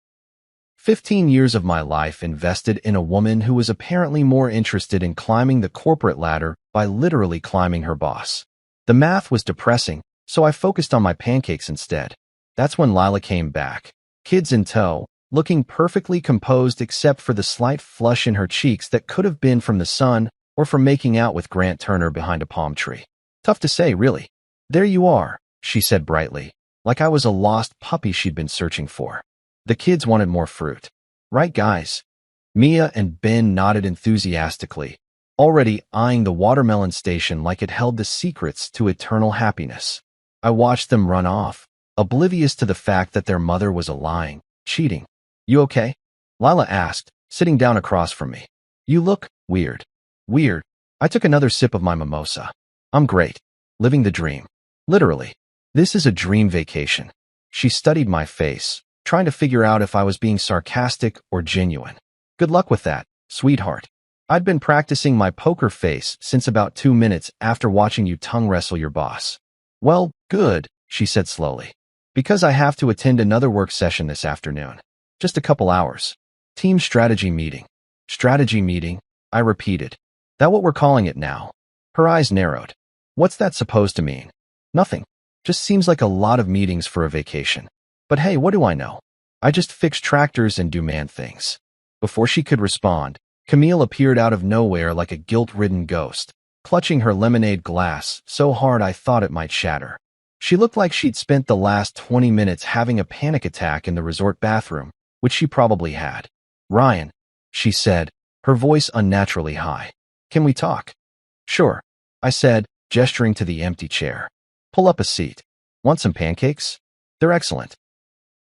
15 years of my life invested in a woman who was apparently more interested in climbing the corporate ladder by literally climbing her boss. The math was depressing, so I focused on my pancakes instead. That's when Lila came back, kids in tow, looking perfectly composed except for the slight flush in her cheeks that could have been from the sun or from making out with Grant Turner behind a palm tree. Tough to say, really. There you are, she said brightly, like I was a lost puppy she'd been searching for. The kids wanted more fruit. Right, guys? Mia and Ben nodded enthusiastically, already eyeing the watermelon station like it held the secrets to eternal happiness. I watched them run off, oblivious to the fact that their mother was lying, cheating. You okay? Lila asked, sitting down across from me. You look weird. Weird. I took another sip of my mimosa. I'm great. Living the dream. Literally. This is a dream vacation. She studied my face, trying to figure out if I was being sarcastic or genuine. Good luck with that, sweetheart. I'd been practicing my poker face since about 2 minutes after watching you tongue wrestle your boss. Well, good, she said slowly. Because I have to attend another work session this afternoon. Just a couple hours. Team strategy meeting. Strategy meeting, I repeated. That what we're calling it now? Her eyes narrowed. What's that supposed to mean? Nothing. Just seems like a lot of meetings for a vacation. But hey, what do I know? I just fix tractors and do man things. Before she could respond, Camille appeared out of nowhere like a guilt-ridden ghost, clutching her lemonade glass so hard I thought it might shatter. She looked like she'd spent the last 20 minutes having a panic attack in the resort bathroom, which she probably had. Ryan, she said, her voice unnaturally high. Can we talk? Sure, I said, gesturing to the empty chair. Pull up a seat. Want some pancakes? They're excellent.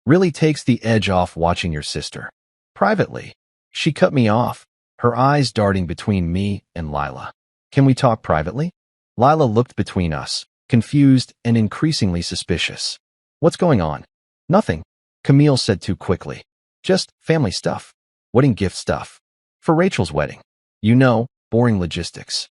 Really takes the edge off watching your sister. Privately. She cut me off, her eyes darting between me and Lila. Can we talk privately? Lila looked between us, confused and increasingly suspicious. What's going on? Nothing, Camille said too quickly. Just family stuff. Wedding gift stuff. For Rachel's wedding. You know, boring logistics.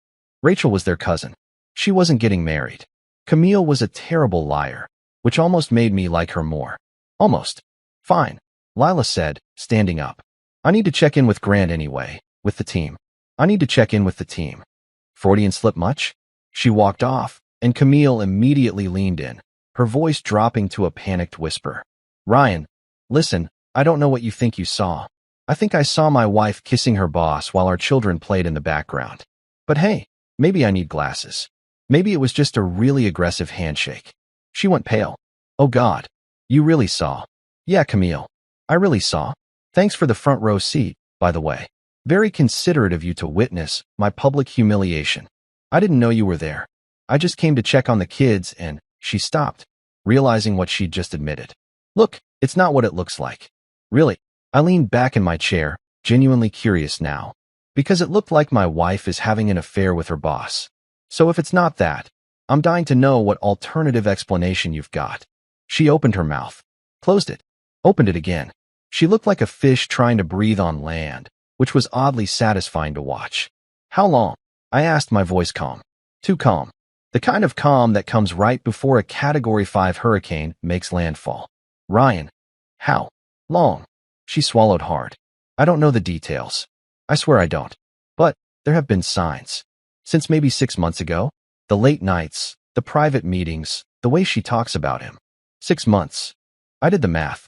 Rachel was their cousin. She wasn't getting married. Camille was a terrible liar, which almost made me like her more. Almost. Fine, Lila said, standing up. I need to check in with Grant anyway, with the team. I need to check in with the team. Freudian slip much? She walked off, and Camille immediately leaned in, her voice dropping to a panicked whisper. Ryan, listen, I don't know what you think you saw. I think I saw my wife kissing her boss while our children played in the background. But hey, maybe I need glasses. Maybe it was just a really aggressive handshake. She went pale. Oh God, you really saw? Yeah, Camille, I really saw. Thanks for the front row seat, by the way. Very considerate of you to witness my public humiliation. I didn't know you were there. I just came to check on the kids and she stopped, realizing what she'd just admitted. Look, it's not what it looks like. Really, I leaned back in my chair, genuinely curious now, because it looked like my wife is having an affair with her boss. So if it's not that, I'm dying to know what alternative explanation you've got. She opened her mouth, closed it, opened it again. She looked like a fish trying to breathe on land, which was oddly satisfying to watch. How long? I asked, my voice calm. Too calm. The kind of calm that comes right before a Category 5 hurricane makes landfall. Ryan. How long? She swallowed hard. I don't know the details. I swear I don't. But there have been signs. Since maybe 6 months ago. The late nights, the private meetings, the way she talks about him. 6 months. I did the math.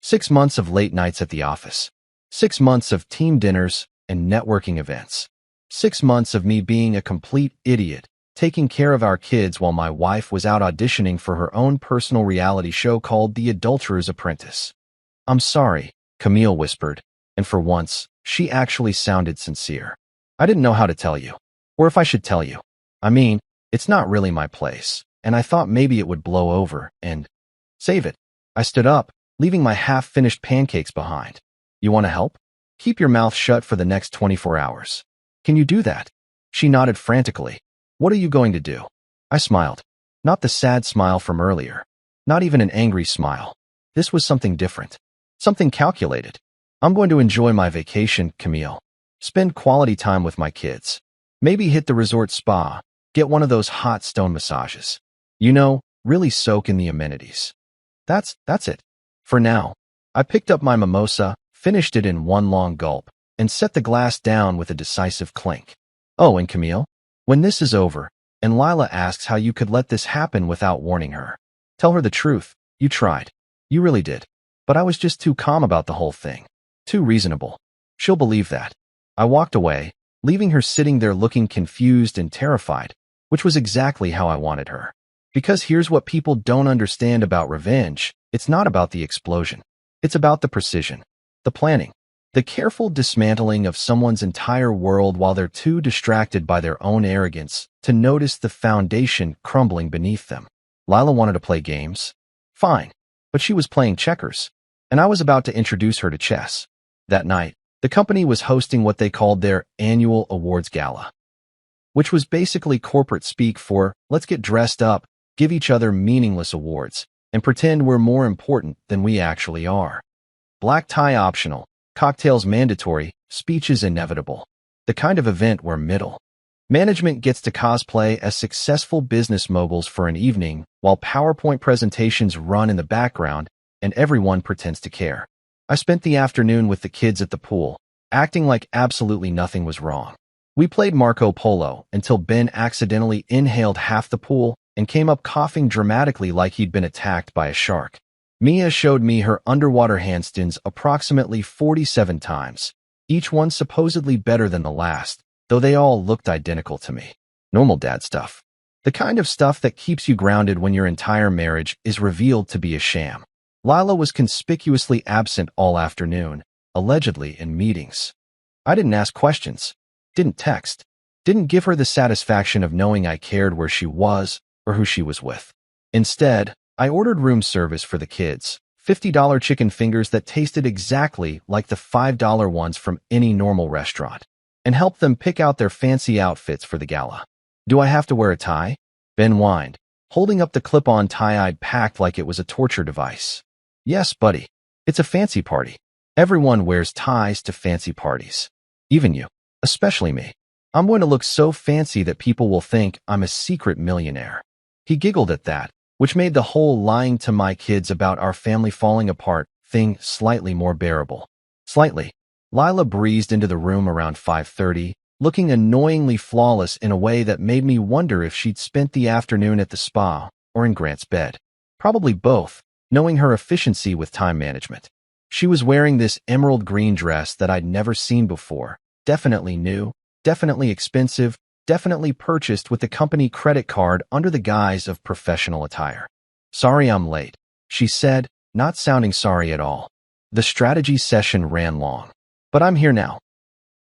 6 months of late nights at the office. 6 months of team dinners and networking events. 6 months of me being a complete idiot, taking care of our kids while my wife was out auditioning for her own personal reality show called The Adulterer's Apprentice. I'm sorry, Camille whispered, and for once, she actually sounded sincere. I didn't know how to tell you, or if I should tell you. I mean, it's not really my place, and I thought maybe it would blow over and save it. I stood up, leaving my half-finished pancakes behind. You want to help? Keep your mouth shut for the next 24 hours. Can you do that? She nodded frantically. What are you going to do? I smiled. Not the sad smile from earlier. Not even an angry smile. This was something different. Something calculated. I'm going to enjoy my vacation, Camille. Spend quality time with my kids. Maybe hit the resort spa. Get one of those hot stone massages. You know, really soak in the amenities. That's it. For now. I picked up my mimosa, finished it in one long gulp, and set the glass down with a decisive clink. Oh, and Camille, when this is over, and Lila asks how you could let this happen without warning her, tell her the truth. You tried. You really did. But I was just too calm about the whole thing. Too reasonable. She'll believe that. I walked away, leaving her sitting there looking confused and terrified, which was exactly how I wanted her. Because here's what people don't understand about revenge. It's not about the explosion. It's about the precision, the planning, the careful dismantling of someone's entire world while they're too distracted by their own arrogance to notice the foundation crumbling beneath them. Lila wanted to play games. Fine, but she was playing checkers, and I was about to introduce her to chess. That night, the company was hosting what they called their annual awards gala, which was basically corporate speak for let's get dressed up, give each other meaningless awards, and pretend we're more important than we actually are. Black tie optional, cocktails mandatory, speeches inevitable. The kind of event where middle management gets to cosplay as successful business moguls for an evening while PowerPoint presentations run in the background and everyone pretends to care. I spent the afternoon with the kids at the pool, acting like absolutely nothing was wrong. We played Marco Polo until Ben accidentally inhaled half the pool and came up coughing dramatically like he'd been attacked by a shark. Mia showed me her underwater handstands approximately 47 times, each one supposedly better than the last, though they all looked identical to me. Normal dad stuff. The kind of stuff that keeps you grounded when your entire marriage is revealed to be a sham. Lila was conspicuously absent all afternoon, allegedly in meetings. I didn't ask questions, didn't text, didn't give her the satisfaction of knowing I cared where she was or who she was with. Instead, I ordered room service for the kids, $50 chicken fingers that tasted exactly like the $5 ones from any normal restaurant, and helped them pick out their fancy outfits for the gala. Do I have to wear a tie? Ben whined, holding up the clip-on tie I'd packed like it was a torture device. Yes, buddy. It's a fancy party. Everyone wears ties to fancy parties. Even you. Especially me. I'm going to look so fancy that people will think I'm a secret millionaire. He giggled at that, which made the whole lying to my kids about our family falling apart thing slightly more bearable. Slightly. Lila breezed into the room around 5:30, looking annoyingly flawless in a way that made me wonder if she'd spent the afternoon at the spa or in Grant's bed. Probably both, knowing her efficiency with time management. She was wearing this emerald green dress that I'd never seen before. Definitely new, definitely expensive, definitely purchased with the company credit card under the guise of professional attire. "Sorry I'm late," she said, not sounding sorry at all. "The strategy session ran long. But I'm here now.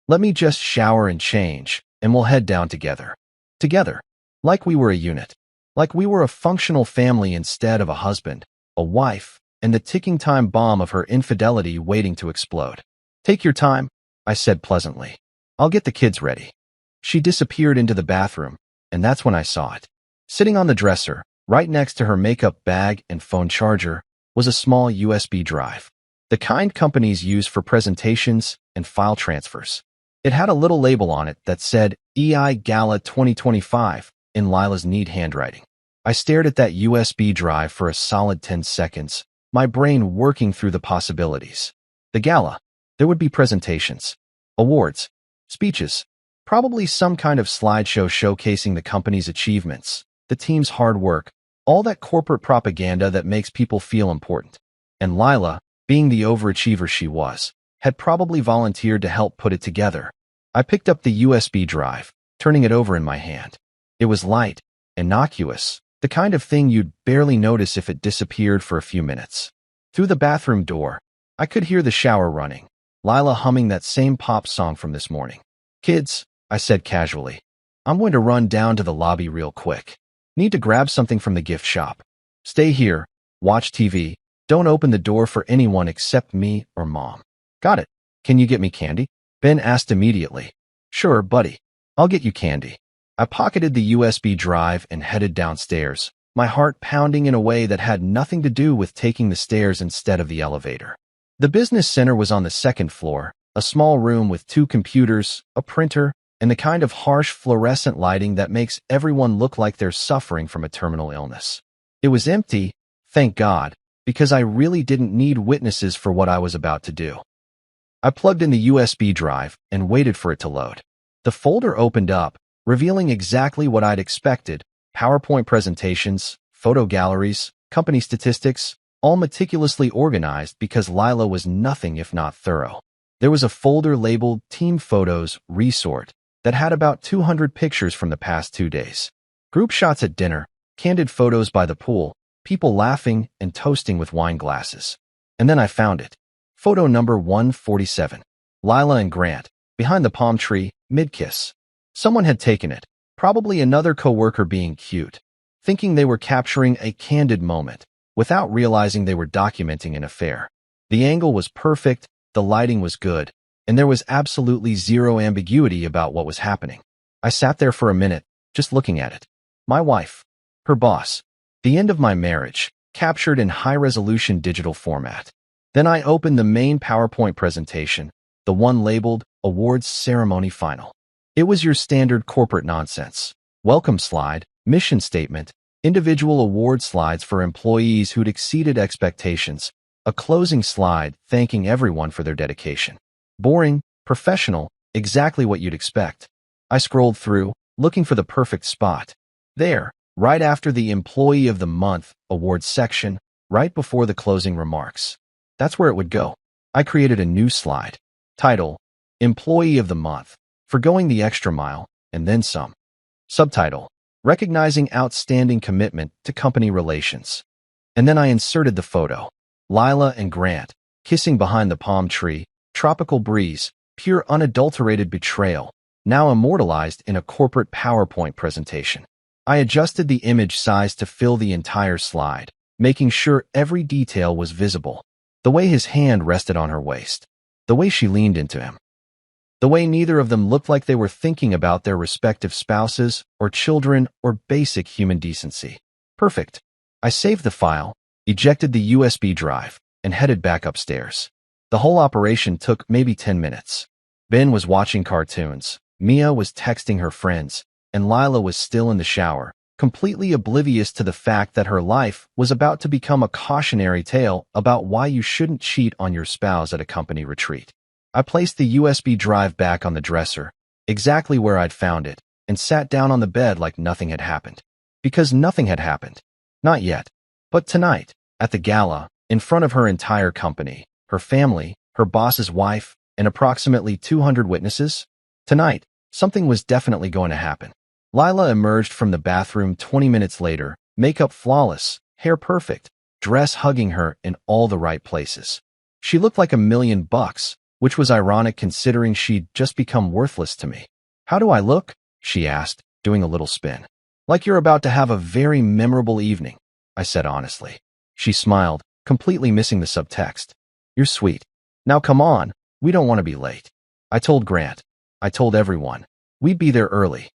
Let me just shower and change, and we'll head down together." Together. Like we were a unit. Like we were a functional family instead of a husband, a wife, and the ticking time bomb of her infidelity waiting to explode. "Take your time," I said pleasantly. "I'll get the kids ready." She disappeared into the bathroom, and that's when I saw it. Sitting on the dresser, right next to her makeup bag and phone charger, was a small USB drive. The kind companies use for presentations and file transfers. It had a little label on it that said EI Gala 2025 in Lila's neat handwriting. I stared at that USB drive for a solid 10 seconds, my brain working through the possibilities. The gala. There would be presentations, awards, speeches, probably some kind of slideshow showcasing the company's achievements, the team's hard work, all that corporate propaganda that makes people feel important. And Lila, being the overachiever she was, had probably volunteered to help put it together. I picked up the USB drive, turning it over in my hand. It was light, innocuous, the kind of thing you'd barely notice if it disappeared for a few minutes. Through the bathroom door, I could hear the shower running, Lila humming that same pop song from this morning. "Kids," I said casually, "I'm going to run down to the lobby real quick. Need to grab something from the gift shop. Stay here, watch TV. Don't open the door for anyone except me or Mom." "Got it. Can you get me candy?" Ben asked immediately. "Sure, buddy. I'll get you candy." I pocketed the USB drive and headed downstairs, my heart pounding in a way that had nothing to do with taking the stairs instead of the elevator. The business center was on the second floor, a small room with 2 computers, a printer, and the kind of harsh fluorescent lighting that makes everyone look like they're suffering from a terminal illness. It was empty, thank God, because I really didn't need witnesses for what I was about to do. I plugged in the USB drive and waited for it to load. The folder opened up, revealing exactly what I'd expected: PowerPoint presentations, photo galleries, company statistics, all meticulously organized because Lila was nothing if not thorough. There was a folder labeled Team Photos Resort that had about 200 pictures from the past 2 days. Group shots at dinner, candid photos by the pool, people laughing and toasting with wine glasses. And then I found it. Photo number 147. Lila and Grant, behind the palm tree, mid-kiss. Someone had taken it, probably another coworker being cute, thinking they were capturing a candid moment, without realizing they were documenting an affair. The angle was perfect, the lighting was good, and there was absolutely zero ambiguity about what was happening. I sat there for a minute, just looking at it. My wife. Her boss. The end of my marriage, captured in high-resolution digital format. Then I opened the main PowerPoint presentation, the one labeled Awards Ceremony Final. It was your standard corporate nonsense. Welcome slide, mission statement, individual award slides for employees who'd exceeded expectations, a closing slide thanking everyone for their dedication. Boring, professional, exactly what you'd expect. I scrolled through, looking for the perfect spot. There, right after the Employee of the Month awards section, right before the closing remarks. That's where it would go. I created a new slide. Title: Employee of the Month, for going the extra mile, and then some. Subtitle: Recognizing Outstanding Commitment to Company Relations. And then I inserted the photo. Lila and Grant, kissing behind the palm tree, tropical breeze, pure unadulterated betrayal, now immortalized in a corporate PowerPoint presentation. I adjusted the image size to fill the entire slide, making sure every detail was visible. The way his hand rested on her waist. The way she leaned into him. The way neither of them looked like they were thinking about their respective spouses or children or basic human decency. Perfect. I saved the file, ejected the USB drive, and headed back upstairs. The whole operation took maybe 10 minutes. Ben was watching cartoons, Mia was texting her friends, and Lila was still in the shower, completely oblivious to the fact that her life was about to become a cautionary tale about why you shouldn't cheat on your spouse at a company retreat. I placed the USB drive back on the dresser, exactly where I'd found it, and sat down on the bed like nothing had happened. Because nothing had happened. Not yet. But tonight, at the gala, in front of her entire company, her family, her boss's wife, and approximately 200 witnesses, tonight, something was definitely going to happen. Lila emerged from the bathroom 20 minutes later, makeup flawless, hair perfect, dress hugging her in all the right places. She looked like $1,000,000, which was ironic considering she'd just become worthless to me. "How do I look?" she asked, doing a little spin. "Like you're about to have a very memorable evening," I said honestly. She smiled, completely missing the subtext. "You're sweet. Now come on, we don't want to be late." I told Grant. I told everyone. We'd be there early.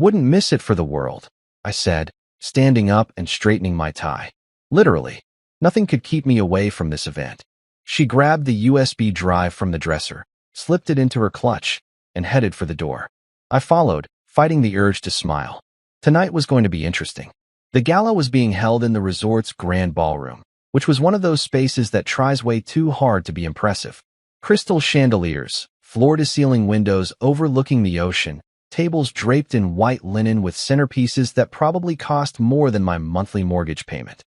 "Wouldn't miss it for the world," I said, standing up and straightening my tie. Literally, nothing could keep me away from this event. She grabbed the USB drive from the dresser, slipped it into her clutch, and headed for the door. I followed, fighting the urge to smile. Tonight was going to be interesting. The gala was being held in the resort's grand ballroom, which was one of those spaces that tries way too hard to be impressive. Crystal chandeliers, floor-to-ceiling windows overlooking the ocean, tables draped in white linen with centerpieces that probably cost more than my monthly mortgage payment.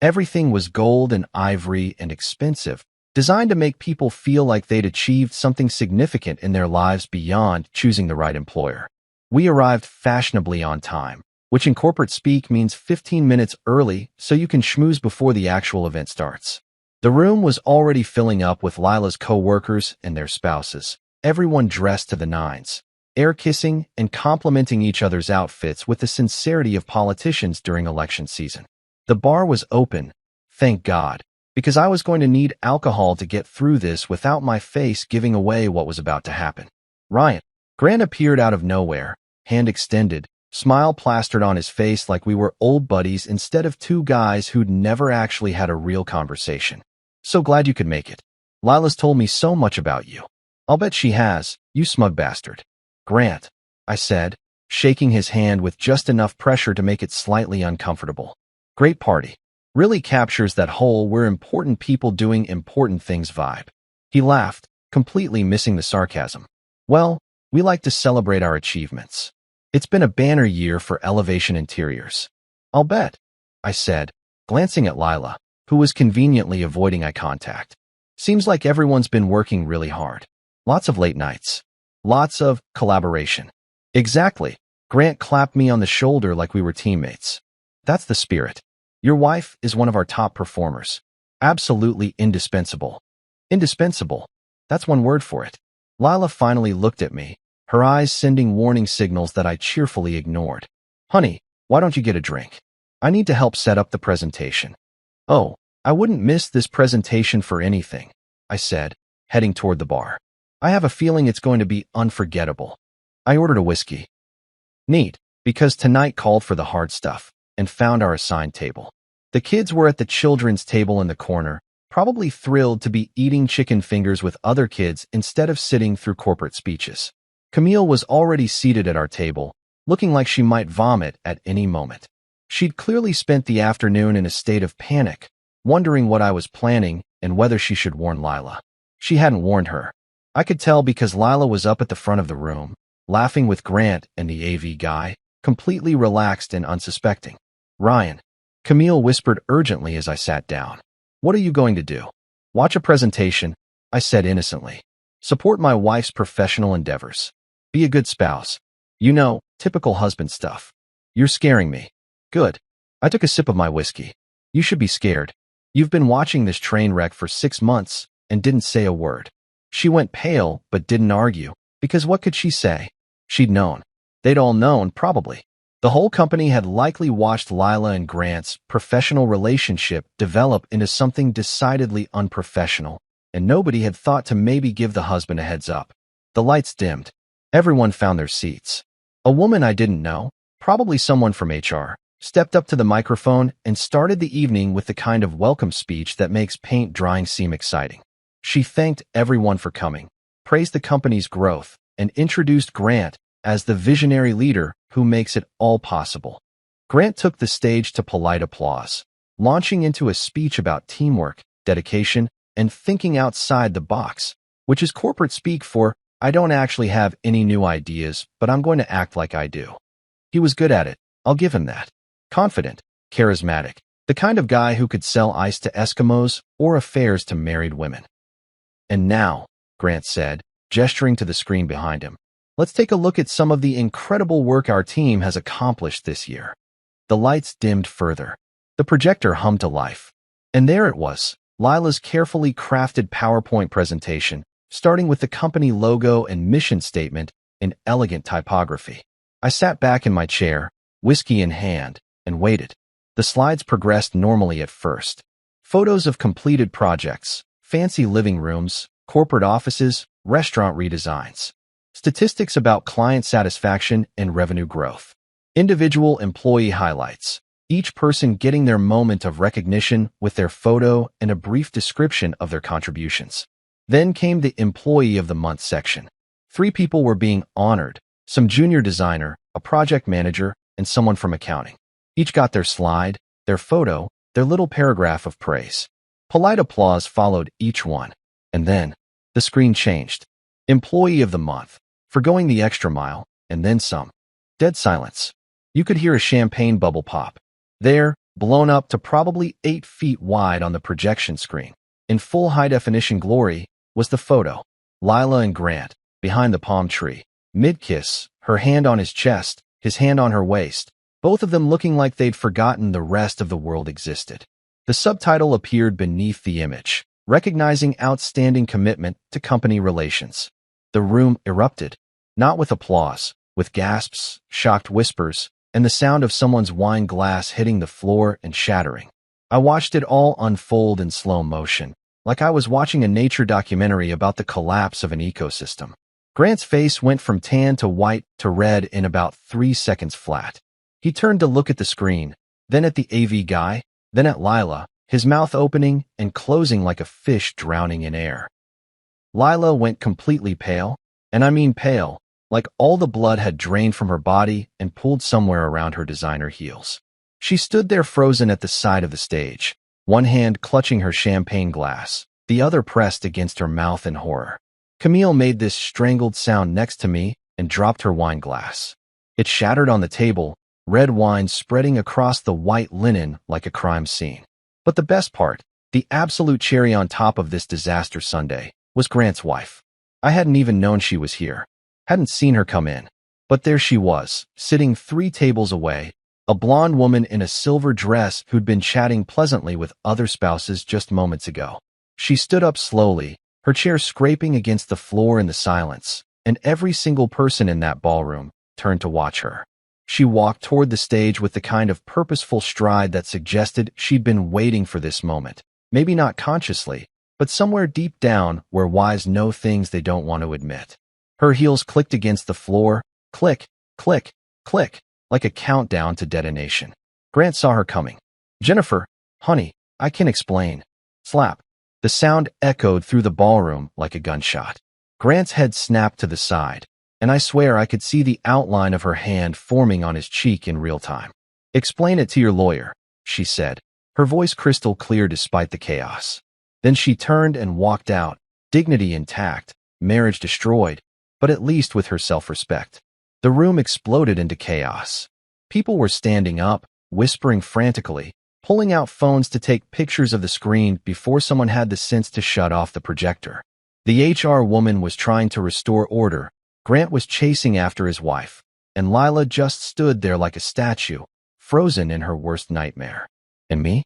Everything was gold and ivory and expensive, designed to make people feel like they'd achieved something significant in their lives beyond choosing the right employer. We arrived fashionably on time, which in corporate speak means 15 minutes early so you can schmooze before the actual event starts. The room was already filling up with Lila's co-workers and their spouses, everyone dressed to the nines, air-kissing and complimenting each other's outfits with the sincerity of politicians during election season. The bar was open, thank God, because I was going to need alcohol to get through this without my face giving away what was about to happen. "Ryan." Grant appeared out of nowhere, hand extended, smile plastered on his face like we were old buddies instead of two guys who'd never actually had a real conversation. "So glad you could make it. Lila's told me so much about you." "I'll bet she has, you smug bastard." "Grant," I said, shaking his hand with just enough pressure to make it slightly uncomfortable. "Great party. Really captures that whole we're important people doing important things vibe." He laughed, completely missing the sarcasm. "Well, we like to celebrate our achievements. It's been a banner year for Elevation Interiors." "I'll bet," I said, glancing at Lila, who was conveniently avoiding eye contact. "Seems like everyone's been working really hard. Lots of late nights. Lots of collaboration." "Exactly." Grant clapped me on the shoulder like we were teammates. "That's the spirit. Your wife is one of our top performers. Absolutely indispensable." Indispensable. That's one word for it. Lila finally looked at me, her eyes sending warning signals that I cheerfully ignored. "Honey, why don't you get a drink? I need to help set up the presentation." "Oh, I wouldn't miss this presentation for anything," I said, heading toward the bar. "I have a feeling it's going to be unforgettable." I ordered a whiskey. Neat, because tonight called for the hard stuff, and found our assigned table. The kids were at the children's table in the corner, probably thrilled to be eating chicken fingers with other kids instead of sitting through corporate speeches. Camille was already seated at our table, looking like she might vomit at any moment. She'd clearly spent the afternoon in a state of panic, wondering what I was planning and whether she should warn Lila. She hadn't warned her. I could tell because Lila was up at the front of the room, laughing with Grant and the AV guy, completely relaxed and unsuspecting. "Ryan," Camille whispered urgently as I sat down. "What are you going to do?" "Watch a presentation," I said innocently. "Support my wife's professional endeavors. Be a good spouse. You know, typical husband stuff." "You're scaring me." "Good." I took a sip of my whiskey. "You should be scared. You've been watching this train wreck for 6 months and didn't say a word." She went pale but didn't argue, because what could she say? She'd known. They'd all known, probably. The whole company had likely watched Lila and Grant's professional relationship develop into something decidedly unprofessional, and nobody had thought to maybe give the husband a heads up. The lights dimmed. Everyone found their seats. A woman I didn't know, probably someone from HR, stepped up to the microphone and started the evening with the kind of welcome speech that makes paint drying seem exciting. She thanked everyone for coming, praised the company's growth, and introduced Grant as the visionary leader who makes it all possible. Grant took the stage to polite applause, launching into a speech about teamwork, dedication, and thinking outside the box, which is corporate speak for, I don't actually have any new ideas, but I'm going to act like I do. He was good at it, I'll give him that. Confident, charismatic, the kind of guy who could sell ice to Eskimos or affairs to married women. And now, Grant said, gesturing to the screen behind him, let's take a look at some of the incredible work our team has accomplished this year. The lights dimmed further. The projector hummed to life. And there it was, Lila's carefully crafted PowerPoint presentation, starting with the company logo and mission statement in elegant typography. I sat back in my chair, whiskey in hand, and waited. The slides progressed normally at first. Photos of completed projects, fancy living rooms, corporate offices, restaurant redesigns. Statistics about client satisfaction and revenue growth. Individual employee highlights. Each person getting their moment of recognition with their photo and a brief description of their contributions. Then came the Employee of the Month section. 3 people were being honored, some junior designer, a project manager, and someone from accounting. Each got their slide, their photo, their little paragraph of praise. Polite applause followed each one. And then, the screen changed. Employee of the Month, for going the extra mile, and then some. Dead silence. You could hear a champagne bubble pop. There, blown up to probably 8 feet wide on the projection screen, in full high-definition glory, was the photo. Lila and Grant, behind the palm tree, mid-kiss, her hand on his chest, his hand on her waist, both of them looking like they'd forgotten the rest of the world existed. The subtitle appeared beneath the image, recognizing outstanding commitment to company relations. The room erupted, not with applause, with gasps, shocked whispers, and the sound of someone's wine glass hitting the floor and shattering. I watched it all unfold in slow motion, like I was watching a nature documentary about the collapse of an ecosystem. Grant's face went from tan to white to red in about 3 seconds flat. He turned to look at the screen, then at the AV guy, then at Lila, his mouth opening and closing like a fish drowning in air. Lila went completely pale, and I mean pale, like all the blood had drained from her body and pooled somewhere around her designer heels. She stood there frozen at the side of the stage, one hand clutching her champagne glass, the other pressed against her mouth in horror. Camille made this strangled sound next to me and dropped her wine glass. It shattered on the table, red wine spreading across the white linen like a crime scene. But the best part, the absolute cherry on top of this disaster Sunday, was Grant's wife. I hadn't even known she was here. Hadn't seen her come in. But there she was, sitting 3 tables away, a blonde woman in a silver dress who'd been chatting pleasantly with other spouses just moments ago. She stood up slowly, her chair scraping against the floor in the silence, and every single person in that ballroom turned to watch her. She walked toward the stage with the kind of purposeful stride that suggested she'd been waiting for this moment, maybe not consciously, but somewhere deep down where wise know things they don't want to admit. Her heels clicked against the floor, click, click, click, like a countdown to detonation. Grant saw her coming. "Jennifer, honey, I can explain." Slap. The sound echoed through the ballroom like a gunshot. Grant's head snapped to the side, and I swear I could see the outline of her hand forming on his cheek in real time. "Explain it to your lawyer," she said, her voice crystal clear despite the chaos. Then she turned and walked out, dignity intact, marriage destroyed, but at least with her self-respect. The room exploded into chaos. People were standing up, whispering frantically, pulling out phones to take pictures of the screen before someone had the sense to shut off the projector. The HR woman was trying to restore order, Grant was chasing after his wife, and Lila just stood there like a statue, frozen in her worst nightmare. And me?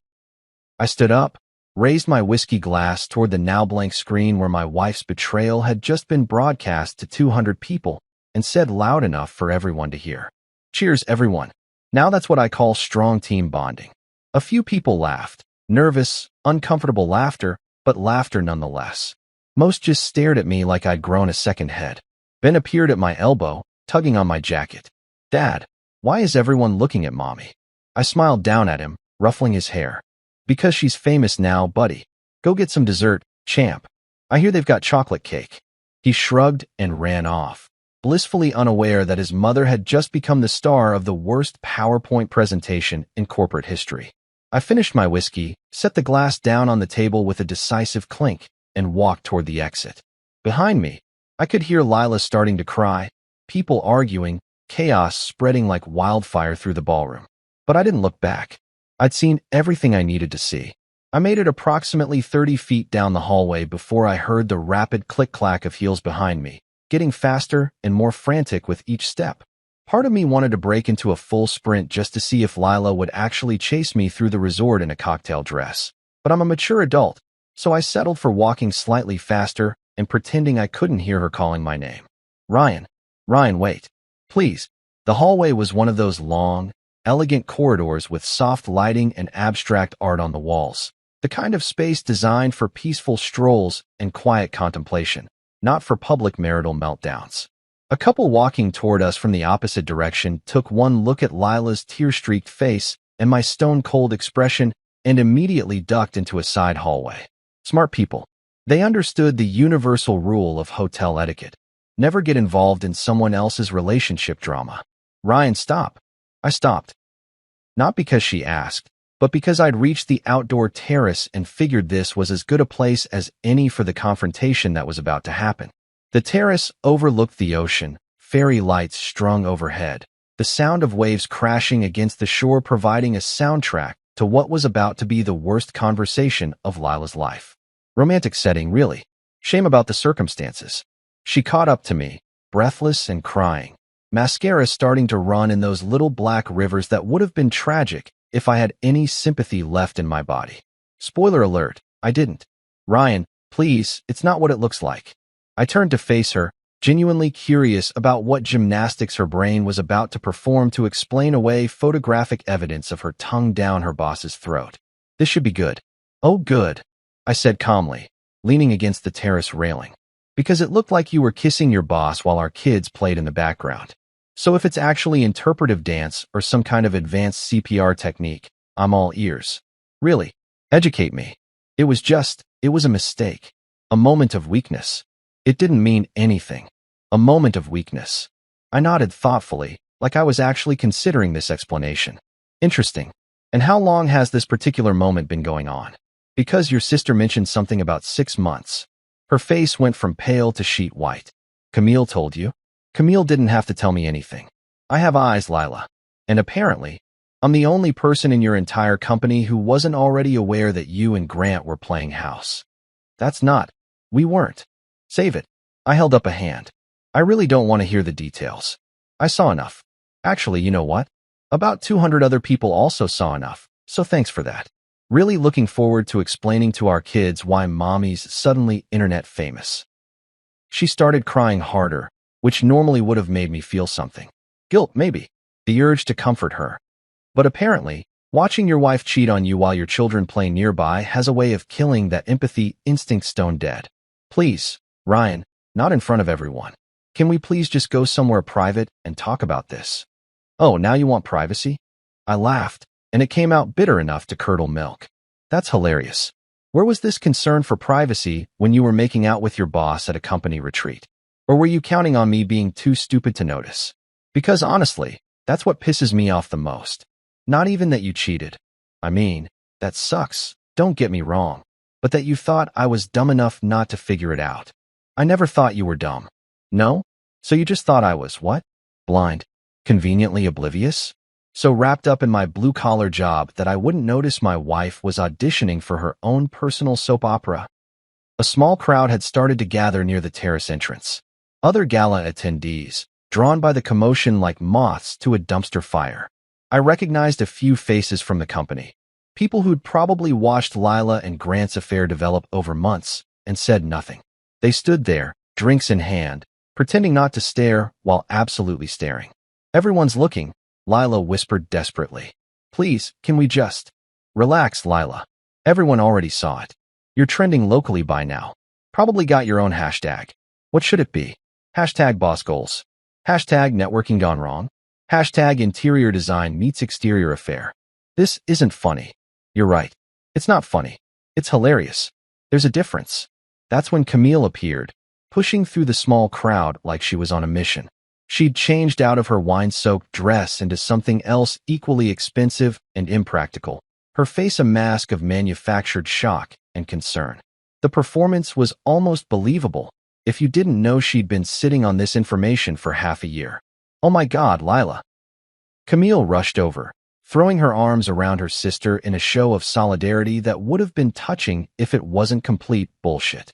I stood up, raised my whiskey glass toward the now blank screen where my wife's betrayal had just been broadcast to 200 people, and said loud enough for everyone to hear. "Cheers, everyone. Now that's what I call strong team bonding." A few people laughed, nervous, uncomfortable laughter, but laughter nonetheless. Most just stared at me like I'd grown a second head. Ben appeared at my elbow, tugging on my jacket. "Dad, why is everyone looking at Mommy?" I smiled down at him, ruffling his hair. "Because she's famous now, buddy. Go get some dessert, champ. I hear they've got chocolate cake." He shrugged and ran off. blissfully unaware that his mother had just become the star of the worst PowerPoint presentation in corporate history. I finished my whiskey, set the glass down on the table with a decisive clink, and walked toward the exit. Behind me, I could hear Lila starting to cry, people arguing, chaos spreading like wildfire through the ballroom. But I didn't look back. I'd seen everything I needed to see. I made it approximately 30 feet down the hallway before I heard the rapid click-clack of heels behind me, getting faster and more frantic with each step. Part of me wanted to break into a full sprint just to see if Lila would actually chase me through the resort in a cocktail dress. But I'm a mature adult, so I settled for walking slightly faster and pretending I couldn't hear her calling my name. Ryan. Ryan, wait. Please. The hallway was one of those long, elegant corridors with soft lighting and abstract art on the walls. The kind of space designed for peaceful strolls and quiet contemplation, not for public marital meltdowns. A couple walking toward us from the opposite direction took one look at Lila's tear-streaked face and my stone-cold expression and immediately ducked into a side hallway. Smart people. They understood the universal rule of hotel etiquette. Never get involved in someone else's relationship drama. Ryan, stop. I stopped. Not because she asked, but because I'd reached the outdoor terrace and figured this was as good a place as any for the confrontation that was about to happen. The terrace overlooked the ocean, fairy lights strung overhead, the sound of waves crashing against the shore providing a soundtrack to what was about to be the worst conversation of Lila's life. Romantic setting, really. Shame about the circumstances. She caught up to me, breathless and crying, mascara starting to run in those little black rivers that would have been tragic if I had any sympathy left in my body. Spoiler alert, I didn't. Ryan, please, it's not what it looks like. I turned to face her, genuinely curious about what gymnastics her brain was about to perform to explain away photographic evidence of her tongue down her boss's throat. This should be good. Oh, good, I said calmly, leaning against the terrace railing. Because it looked like you were kissing your boss while our kids played in the background. So if it's actually interpretive dance or some kind of advanced CPR technique, I'm all ears. Really, educate me. It was a mistake. A moment of weakness. It didn't mean anything. A moment of weakness. I nodded thoughtfully, like I was actually considering this explanation. Interesting. And how long has this particular moment been going on? Because your sister mentioned something about 6 months. Her face went from pale to sheet white. Camille told you? Camille didn't have to tell me anything. I have eyes, Lila. And apparently, I'm the only person in your entire company who wasn't already aware that you and Grant were playing house. That's not. We weren't. Save it. I held up a hand. I really don't want to hear the details. I saw enough. Actually, you know what? About 200 other people also saw enough, so thanks for that. Really looking forward to explaining to our kids why mommy's suddenly internet famous. She started crying harder, which normally would have made me feel something. Guilt, maybe. The urge to comfort her. But apparently, watching your wife cheat on you while your children play nearby has a way of killing that empathy instinct stone dead. Please, Ryan, not in front of everyone. Can we please just go somewhere private and talk about this? Oh, now you want privacy? I laughed, and it came out bitter enough to curdle milk. That's hilarious. Where was this concern for privacy when you were making out with your boss at a company retreat? Or were you counting on me being too stupid to notice? Because honestly, that's what pisses me off the most. Not even that you cheated. I mean, that sucks, don't get me wrong. But that you thought I was dumb enough not to figure it out. I never thought you were dumb. No? So you just thought I was what? Blind? Conveniently oblivious? So wrapped up in my blue-collar job that I wouldn't notice my wife was auditioning for her own personal soap opera? A small crowd had started to gather near the terrace entrance. Other gala attendees, drawn by the commotion like moths to a dumpster fire. I recognized a few faces from the company. People who'd probably watched Lila and Grant's affair develop over months and said nothing. They stood there, drinks in hand, pretending not to stare while absolutely staring. Everyone's looking, Lila whispered desperately. Please, can we just... Relax, Lila. Everyone already saw it. You're trending locally by now. Probably got your own hashtag. What should it be? Hashtag boss goals. Hashtag networking gone wrong. Hashtag interior design meets exterior affair. This isn't funny. You're right. It's not funny. It's hilarious. There's a difference. That's when Camille appeared, pushing through the small crowd like she was on a mission. She'd changed out of her wine-soaked dress into something else equally expensive and impractical, her face a mask of manufactured shock and concern. The performance was almost believable if you didn't know she'd been sitting on this information for half a year. "Oh my God, Lila." Camille rushed over, throwing her arms around her sister in a show of solidarity that would have been touching if it wasn't complete bullshit.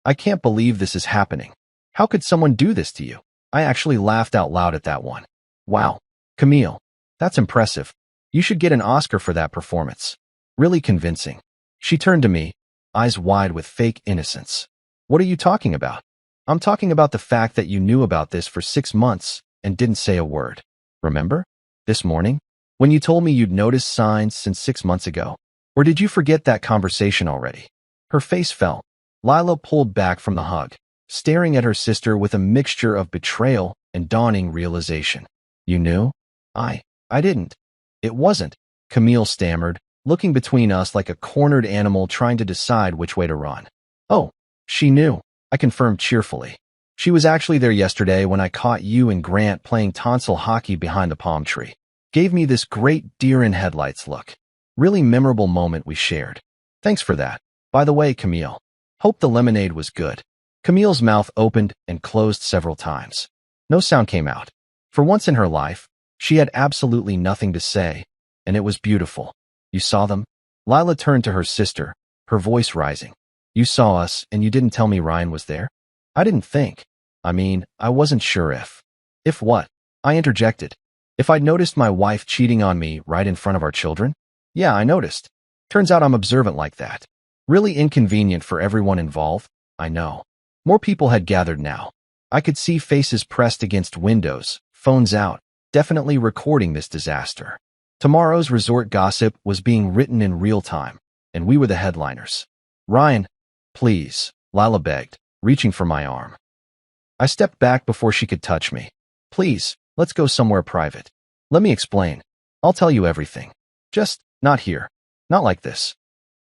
"I can't believe this is happening. How could someone do this to you?" I actually laughed out loud at that one. "Wow, Camille, that's impressive. You should get an Oscar for that performance. Really convincing." She turned to me, eyes wide with fake innocence. "What are you talking about?" "I'm talking about the fact that you knew about this for 6 months and didn't say a word. Remember? This morning? When you told me you'd noticed signs since 6 months ago? Or did you forget that conversation already?" Her face fell. Lila pulled back from the hug, staring at her sister with a mixture of betrayal and dawning realization. "You knew?" I didn't. It wasn't," Camille stammered, looking between us like a cornered animal trying to decide which way to run. "Oh, she knew," I confirmed cheerfully. "She was actually there yesterday when I caught you and Grant playing tonsil hockey behind the palm tree. Gave me this great deer-in-headlights look. Really memorable moment we shared. Thanks for that. By the way, Camille, hope the lemonade was good." Camille's mouth opened and closed several times. No sound came out. For once in her life, she had absolutely nothing to say, and it was beautiful. "You saw them?" Lila turned to her sister, her voice rising. "You saw us, and you didn't tell me Ryan was there?" "I didn't think. I wasn't sure if." "If what?" I interjected. "If I'd noticed my wife cheating on me right in front of our children?" "Yeah, I noticed. Turns out I'm observant like that. Really inconvenient for everyone involved, I know." More people had gathered now. I could see faces pressed against windows, phones out, definitely recording this disaster. Tomorrow's resort gossip was being written in real time, and we were the headliners. "Ryan, please," Lila begged, reaching for my arm. I stepped back before she could touch me. "Please, let's go somewhere private. Let me explain. I'll tell you everything. Just not here. Not like this."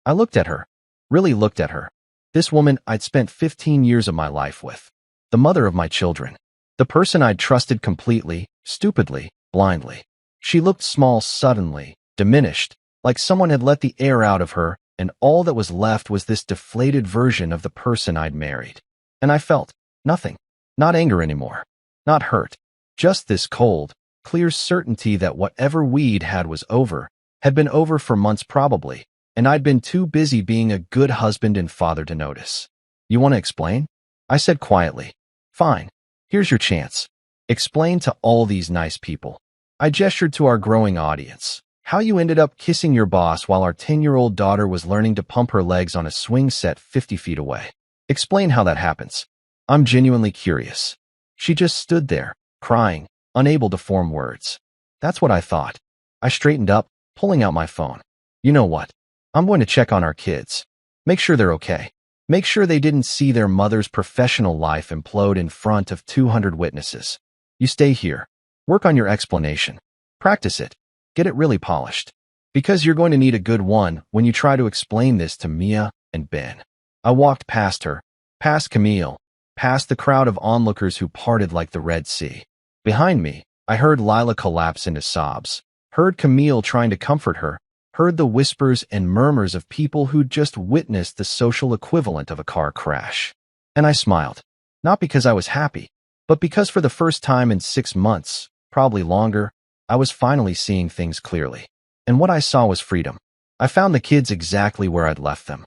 I looked at her. Really looked at her. This woman I'd spent 15 years of my life with. The mother of my children. The person I'd trusted completely, stupidly, blindly. She looked small suddenly, diminished, like someone had let the air out of her, and all that was left was this deflated version of the person I'd married. And I felt nothing. Not anger anymore. Not hurt. Just this cold, clear certainty that whatever we'd had was over, had been over for months probably, and I'd been too busy being a good husband and father to notice. "You want to explain?" I said quietly. "Fine. Here's your chance. Explain to all these nice people." I gestured to our growing audience. "How you ended up kissing your boss while our 10-year-old daughter was learning to pump her legs on a swing set 50 feet away. Explain how that happens. I'm genuinely curious." She just stood there, crying, unable to form words. That's what I thought. I straightened up, pulling out my phone. "You know what? I'm going to check on our kids. Make sure they're okay. Make sure they didn't see their mother's professional life implode in front of 200 witnesses. You stay here. Work on your explanation. Practice it. Get it really polished. Because you're going to need a good one when you try to explain this to Mia and Ben." I walked past her, past Camille, past the crowd of onlookers who parted like the Red Sea. Behind me, I heard Lila collapse into sobs, heard Camille trying to comfort her, heard the whispers and murmurs of people who'd just witnessed the social equivalent of a car crash. And I smiled. Not because I was happy, but because for the first time in 6 months, probably longer, I was finally seeing things clearly. And what I saw was freedom. I found the kids exactly where I'd left them.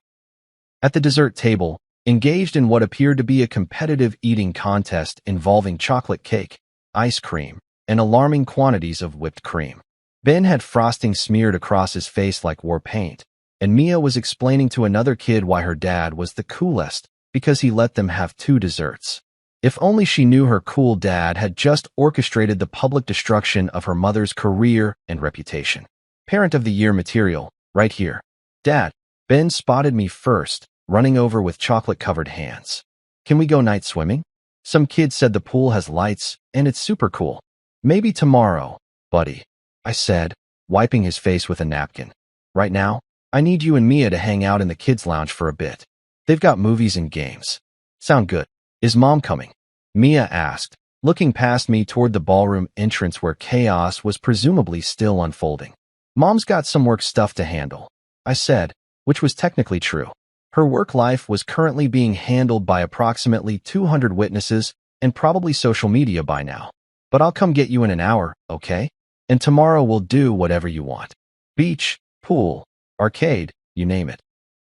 At the dessert table, engaged in what appeared to be a competitive eating contest involving chocolate cake, ice cream, and alarming quantities of whipped cream. Ben had frosting smeared across his face like war paint, and Mia was explaining to another kid why her dad was the coolest because he let them have 2 desserts. If only she knew her cool dad had just orchestrated the public destruction of her mother's career and reputation. Parent of the Year material, right here. "Dad," Ben spotted me first, running over with chocolate-covered hands. "Can we go night swimming? Some kid said the pool has lights, and it's super cool. Maybe tomorrow, buddy," I said, wiping his face with a napkin. "Right now, I need you and Mia to hang out in the kids' lounge for a bit. They've got movies and games." "Sound good." Is Mom coming? Mia asked, looking past me toward the ballroom entrance where chaos was presumably still unfolding. Mom's got some work stuff to handle, I said, which was technically true. Her work life was currently being handled by approximately 200 witnesses and probably social media by now. But I'll come get you in an hour, okay? And tomorrow we'll do whatever you want. Beach, pool, arcade, you name it.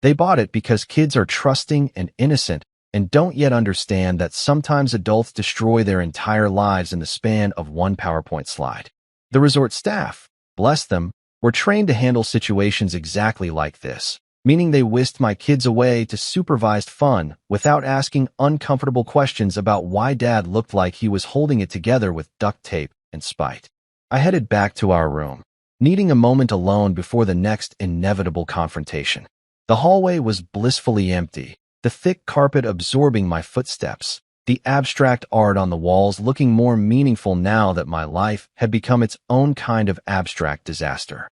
They bought it because kids are trusting and innocent and don't yet understand that sometimes adults destroy their entire lives in the span of one PowerPoint slide. The resort staff, bless them, were trained to handle situations exactly like this, meaning they whisked my kids away to supervised fun without asking uncomfortable questions about why Dad looked like he was holding it together with duct tape and spite. I headed back to our room, needing a moment alone before the next inevitable confrontation. The hallway was blissfully empty, the thick carpet absorbing my footsteps, the abstract art on the walls looking more meaningful now that my life had become its own kind of abstract disaster.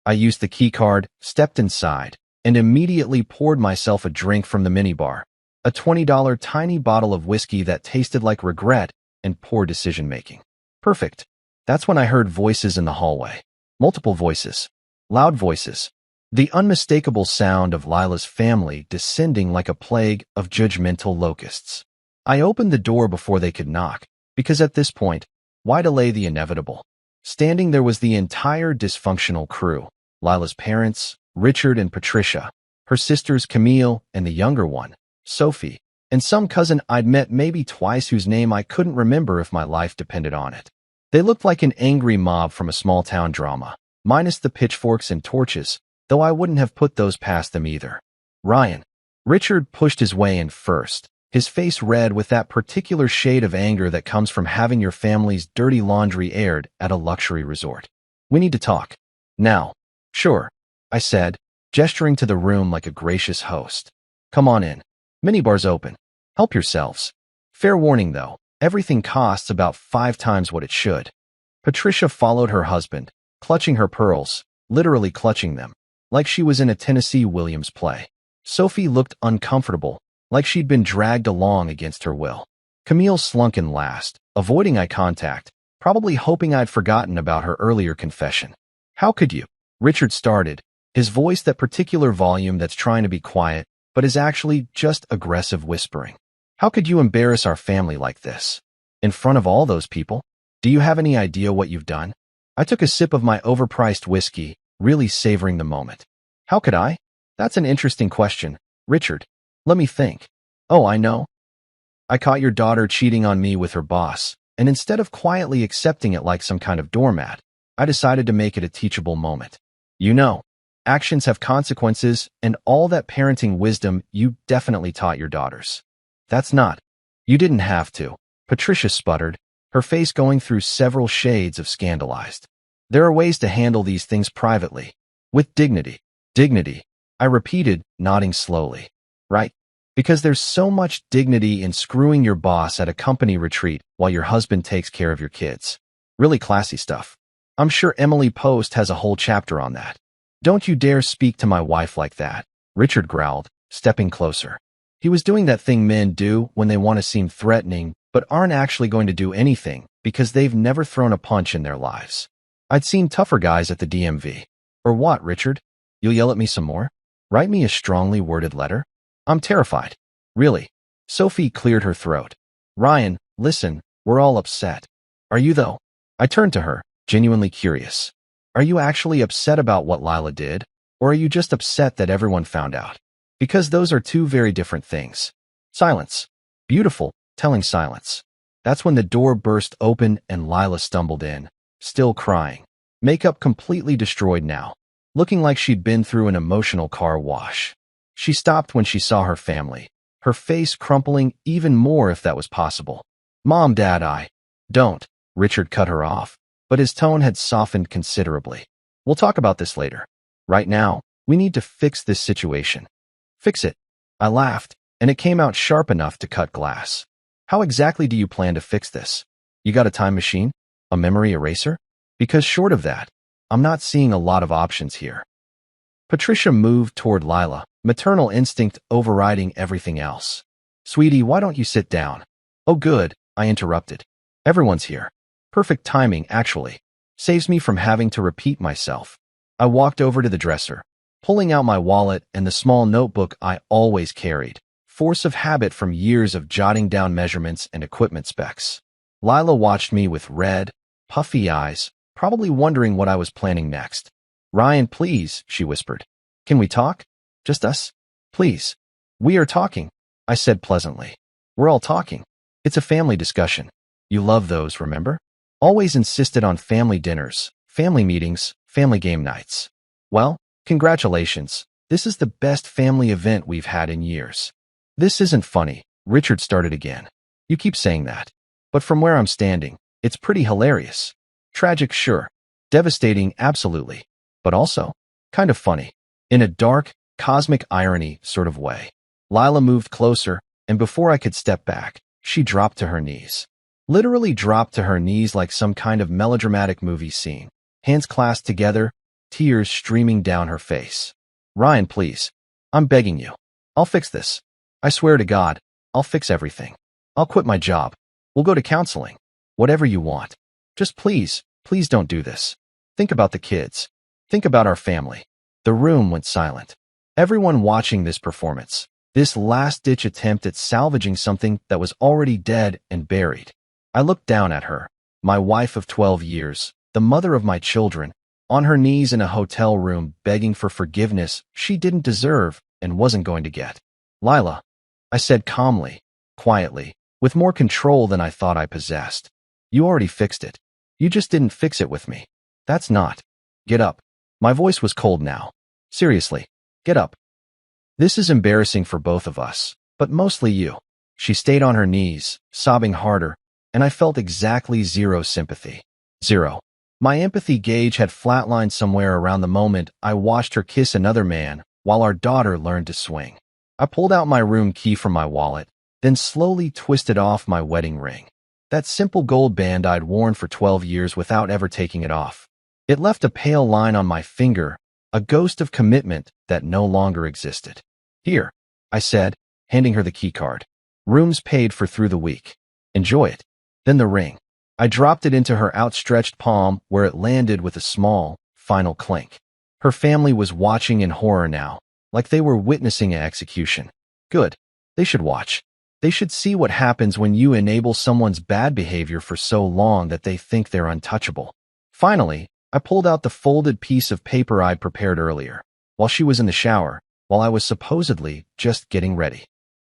I used the keycard, stepped inside, and immediately poured myself a drink from the minibar, a $20 tiny bottle of whiskey that tasted like regret and poor decision-making. Perfect. That's when I heard voices in the hallway. Multiple voices. Loud voices. The unmistakable sound of Lila's family descending like a plague of judgmental locusts. I opened the door before they could knock, because at this point, why delay the inevitable? Standing there was the entire dysfunctional crew. Lila's parents, Richard and Patricia, her sisters Camille and the younger one, Sophie, and some cousin I'd met maybe twice whose name I couldn't remember if my life depended on it. They looked like an angry mob from a small-town drama, minus the pitchforks and torches, though I wouldn't have put those past them either. Ryan. Richard pushed his way in first, his face red with that particular shade of anger that comes from having your family's dirty laundry aired at a luxury resort. We need to talk. Now. Sure, I said, gesturing to the room like a gracious host. Come on in. Minibar's open. Help yourselves. Fair warning, though, everything costs about 5 times what it should. Patricia followed her husband, clutching her pearls, literally clutching them, like she was in a Tennessee Williams play. Sophie looked uncomfortable, like she'd been dragged along against her will. Camille slunk in last, avoiding eye contact, probably hoping I'd forgotten about her earlier confession. How could you? Richard started, his voice that particular volume that's trying to be quiet, but is actually just aggressive whispering. How could you embarrass our family like this? In front of all those people? Do you have any idea what you've done? I took a sip of my overpriced whiskey, really savoring the moment. How could I? That's an interesting question, Richard. Let me think. Oh, I know. I caught your daughter cheating on me with her boss, and instead of quietly accepting it like some kind of doormat, I decided to make it a teachable moment. You know, actions have consequences, and all that parenting wisdom you definitely taught your daughters. That's not. You didn't have to. Patricia sputtered, her face going through several shades of scandalized. There are ways to handle these things privately. With dignity. Dignity, I repeated, nodding slowly. Right? Because there's so much dignity in screwing your boss at a company retreat while your husband takes care of your kids. Really classy stuff. I'm sure Emily Post has a whole chapter on that. Don't you dare speak to my wife like that, Richard growled, stepping closer. He was doing that thing men do when they want to seem threatening but aren't actually going to do anything because they've never thrown a punch in their lives. I'd seen tougher guys at the DMV. Or what, Richard? You'll yell at me some more? Write me a strongly worded letter? I'm terrified. Really. Sophie cleared her throat. Ryan, listen, we're all upset. Are you though? I turned to her, genuinely curious. Are you actually upset about what Lila did? Or are you just upset that everyone found out? Because those are two very different things. Silence. Beautiful, telling silence. That's when the door burst open and Lila stumbled in, still crying. Makeup completely destroyed now, looking like she'd been through an emotional car wash. She stopped when she saw her family, her face crumpling even more if that was possible. Mom, Dad, don't. Richard cut her off, but his tone had softened considerably. We'll talk about this later. Right now, we need to fix this situation. Fix it. I laughed, and it came out sharp enough to cut glass. How exactly do you plan to fix this? You got a time machine? A memory eraser? Because short of that, I'm not seeing a lot of options here. Patricia moved toward Lila, maternal instinct overriding everything else. Sweetie, why don't you sit down? Oh, good, I interrupted. Everyone's here. Perfect timing, actually. Saves me from having to repeat myself. I walked over to the dresser, pulling out my wallet and the small notebook I always carried. Force of habit from years of jotting down measurements and equipment specs. Lila watched me with red, puffy eyes, probably wondering what I was planning next. Ryan, please, she whispered. Can we talk? Just us? Please. We are talking, I said pleasantly. We're all talking. It's a family discussion. You love those, remember? Always insisted on family dinners, family meetings, family game nights. Well, congratulations. This is the best family event we've had in years. This isn't funny, Richard started again. You keep saying that. But from where I'm standing, it's pretty hilarious. Tragic, sure. Devastating, absolutely. But also, kind of funny. In a dark, cosmic irony sort of way. Lila moved closer, and before I could step back, she dropped to her knees. Literally dropped to her knees like some kind of melodramatic movie scene. Hands clasped together, tears streaming down her face. Ryan, please. I'm begging you. I'll fix this. I swear to God, I'll fix everything. I'll quit my job. We'll go to counseling. Whatever you want. Just please, please don't do this. Think about the kids. Think about our family. The room went silent. Everyone watching this performance. This last-ditch attempt at salvaging something that was already dead and buried. I looked down at her, my wife of 12 years, the mother of my children, on her knees in a hotel room begging for forgiveness she didn't deserve and wasn't going to get. Lila, I said calmly, quietly, with more control than I thought I possessed. You already fixed it. You just didn't fix it with me. That's not. Get up. My voice was cold now. Seriously, get up. This is embarrassing for both of us, but mostly you. She stayed on her knees, sobbing harder, and I felt exactly zero sympathy. Zero. My empathy gauge had flatlined somewhere around the moment I watched her kiss another man while our daughter learned to swing. I pulled out my room key from my wallet, then slowly twisted off my wedding ring. That simple gold band I'd worn for 12 years without ever taking it off. It left a pale line on my finger, a ghost of commitment that no longer existed. Here, I said, handing her the key card. Rooms paid for through the week. Enjoy it. Then the ring. I dropped it into her outstretched palm where it landed with a small, final clink. Her family was watching in horror now, like they were witnessing an execution. Good. They should watch. They should see what happens when you enable someone's bad behavior for so long that they think they're untouchable. Finally, I pulled out the folded piece of paper I'd prepared earlier, while she was in the shower, while I was supposedly just getting ready.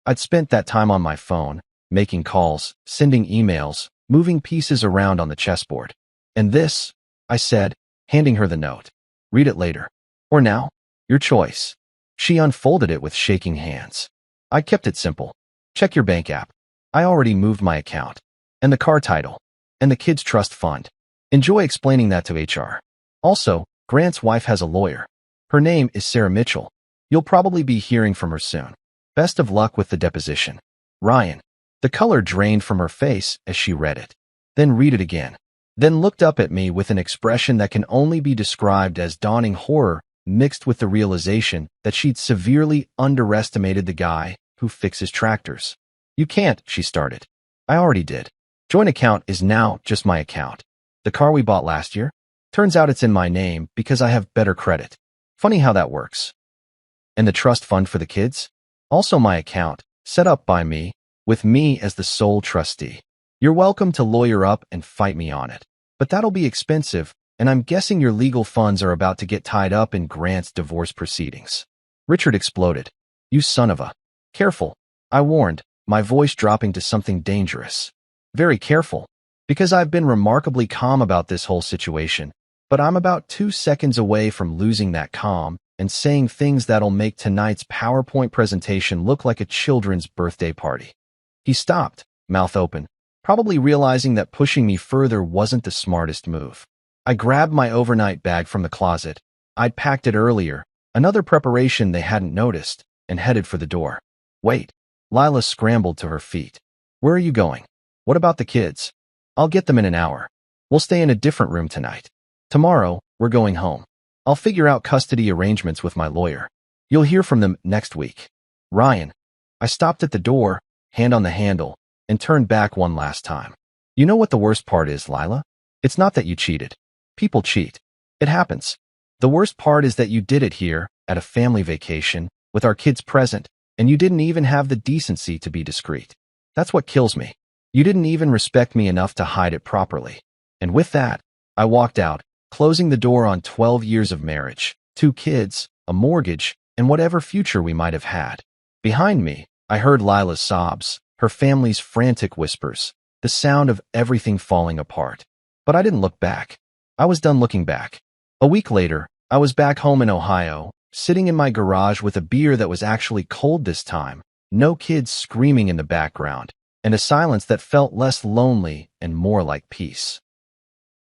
I'd spent that time on my phone, making calls, sending emails, moving pieces around on the chessboard. And this, I said, handing her the note. Read it later. Or now. Your choice. She unfolded it with shaking hands. I kept it simple. Check your bank app. I already moved my account. And the car title. And the kids' trust fund. Enjoy explaining that to HR. Also, Grant's wife has a lawyer. Her name is Sarah Mitchell. You'll probably be hearing from her soon. Best of luck with the deposition. Ryan. The color drained from her face as she read it. Then read it again. Then looked up at me with an expression that can only be described as dawning horror mixed with the realization that she'd severely underestimated the guy who fixes tractors. You can't, she started. I already did. Joint account is now just my account. The car we bought last year? Turns out it's in my name because I have better credit. Funny how that works. And the trust fund for the kids? Also my account, set up by me, with me as the sole trustee. You're welcome to lawyer up and fight me on it. But that'll be expensive, and I'm guessing your legal funds are about to get tied up in Grant's divorce proceedings. Richard exploded. You son of a... Careful, I warned, my voice dropping to something dangerous. Very careful, because I've been remarkably calm about this whole situation, but I'm about 2 seconds away from losing that calm and saying things that'll make tonight's PowerPoint presentation look like a children's birthday party. He stopped, mouth open, probably realizing that pushing me further wasn't the smartest move. I grabbed my overnight bag from the closet. I'd packed it earlier, another preparation they hadn't noticed, and headed for the door. Wait. Lila scrambled to her feet. Where are you going? What about the kids? I'll get them in an hour. We'll stay in a different room tonight. Tomorrow, we're going home. I'll figure out custody arrangements with my lawyer. You'll hear from them next week. Ryan. I stopped at the door, hand on the handle, and turned back one last time. You know what the worst part is, Lila? It's not that you cheated. People cheat. It happens. The worst part is that you did it here, at a family vacation, with our kids present, and you didn't even have the decency to be discreet. That's what kills me. You didn't even respect me enough to hide it properly. And with that, I walked out, closing the door on 12 years of marriage, 2 kids, a mortgage, and whatever future we might have had. Behind me, I heard Lila's sobs, her family's frantic whispers, the sound of everything falling apart. But I didn't look back. I was done looking back. A week later, I was back home in Ohio, sitting in my garage with a beer that was actually cold this time, no kids screaming in the background, and a silence that felt less lonely and more like peace.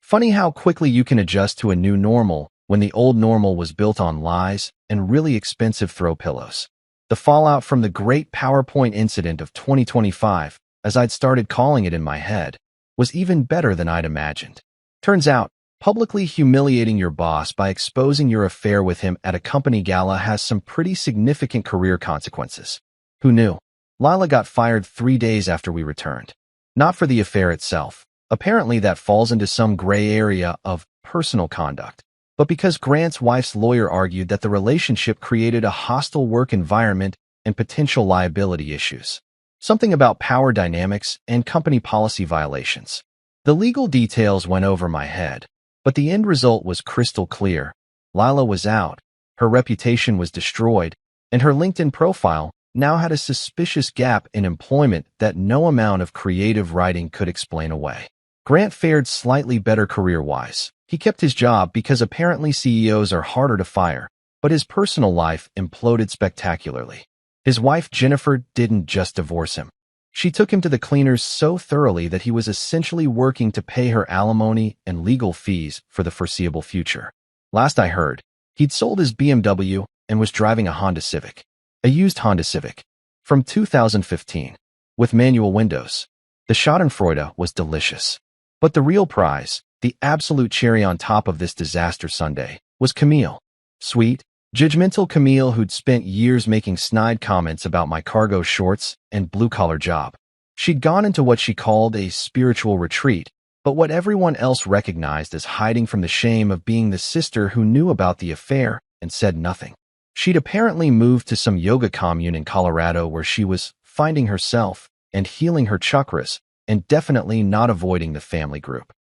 Funny how quickly you can adjust to a new normal when the old normal was built on lies and really expensive throw pillows. The fallout from the great PowerPoint incident of 2025, as I'd started calling it in my head, was even better than I'd imagined. Turns out, publicly humiliating your boss by exposing your affair with him at a company gala has some pretty significant career consequences. Who knew? Lila got fired 3 days after we returned. Not for the affair itself. Apparently that falls into some gray area of personal conduct. But because Grant's wife's lawyer argued that the relationship created a hostile work environment and potential liability issues. Something about power dynamics and company policy violations. The legal details went over my head, but the end result was crystal clear. Lila was out, her reputation was destroyed, and her LinkedIn profile now had a suspicious gap in employment that no amount of creative writing could explain away. Grant fared slightly better career-wise. He kept his job because apparently CEOs are harder to fire, but his personal life imploded spectacularly. His wife Jennifer didn't just divorce him. She took him to the cleaners so thoroughly that he was essentially working to pay her alimony and legal fees for the foreseeable future. Last I heard, he'd sold his BMW and was driving a Honda Civic. A used Honda Civic. From 2015. With manual windows. The schadenfreude was delicious. But the real prize, the absolute cherry on top of this disaster Sunday, was Camille. Sweet, judgmental Camille who'd spent years making snide comments about my cargo shorts and blue-collar job. She'd gone into what she called a spiritual retreat, but what everyone else recognized as hiding from the shame of being the sister who knew about the affair and said nothing. She'd apparently moved to some yoga commune in Colorado where she was finding herself and healing her chakras, and definitely not avoiding the family group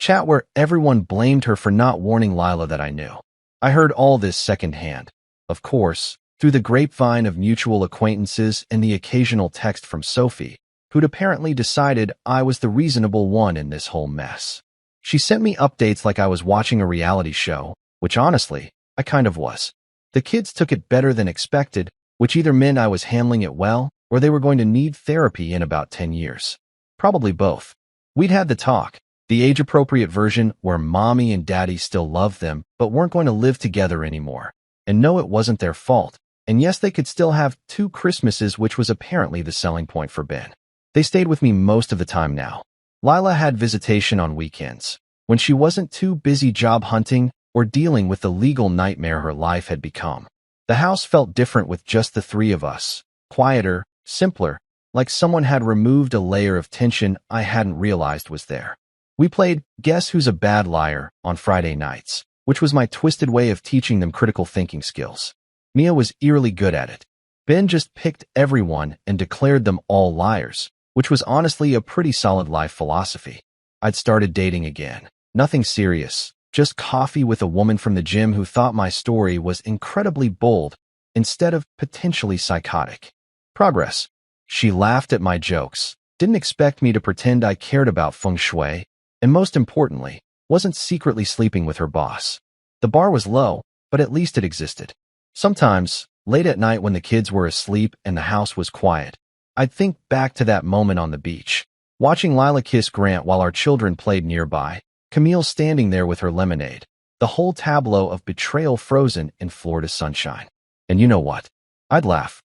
chat where everyone blamed her for not warning Lila that I knew. I heard all this secondhand, of course, through the grapevine of mutual acquaintances and the occasional text from Sophie, who'd apparently decided I was the reasonable one in this whole mess. She sent me updates like I was watching a reality show, which honestly, I kind of was. The kids took it better than expected, which either meant I was handling it well or they were going to need therapy in about 10 years. Probably both. We'd had the talk, the age-appropriate version where mommy and daddy still loved them but weren't going to live together anymore. And no, it wasn't their fault. And yes, they could still have 2 Christmases, which was apparently the selling point for Ben. They stayed with me most of the time now. Lila had visitation on weekends, when she wasn't too busy job hunting or dealing with the legal nightmare her life had become. The house felt different with just the 3 of us. Quieter, simpler, like someone had removed a layer of tension I hadn't realized was there. We played Guess Who's a Bad Liar on Friday nights, which was my twisted way of teaching them critical thinking skills. Mia was eerily good at it. Ben just picked everyone and declared them all liars, which was honestly a pretty solid life philosophy. I'd started dating again. Nothing serious, just coffee with a woman from the gym who thought my story was incredibly bold instead of potentially psychotic. Progress. She laughed at my jokes, didn't expect me to pretend I cared about feng shui, and most importantly, wasn't secretly sleeping with her boss. The bar was low, but at least it existed. Sometimes, late at night when the kids were asleep and the house was quiet, I'd think back to that moment on the beach, watching Lila kiss Grant while our children played nearby, Camille standing there with her lemonade, the whole tableau of betrayal frozen in Florida sunshine. And you know what? I'd laugh.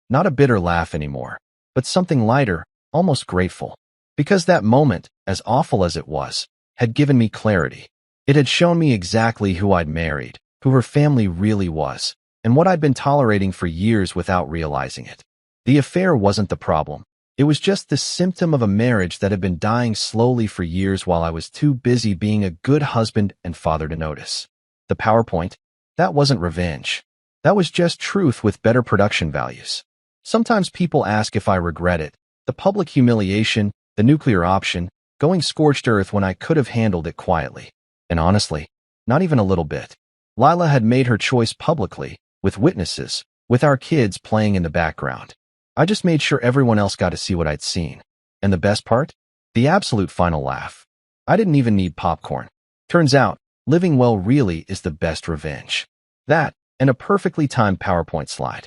Not a bitter laugh anymore, but something lighter, almost grateful. Because that moment, as awful as it was, had given me clarity. It had shown me exactly who I'd married, who her family really was, and what I'd been tolerating for years without realizing it. The affair wasn't the problem. It was just the symptom of a marriage that had been dying slowly for years while I was too busy being a good husband and father to notice. The PowerPoint, that wasn't revenge. That was just truth with better production values. Sometimes people ask if I regret it. The public humiliation, the nuclear option, going scorched earth when I could have handled it quietly. And honestly, not even a little bit. Lila had made her choice publicly, with witnesses, with our kids playing in the background. I just made sure everyone else got to see what I'd seen. And the best part? The absolute final laugh. I didn't even need popcorn. Turns out, living well really is the best revenge. That, and a perfectly timed PowerPoint slide.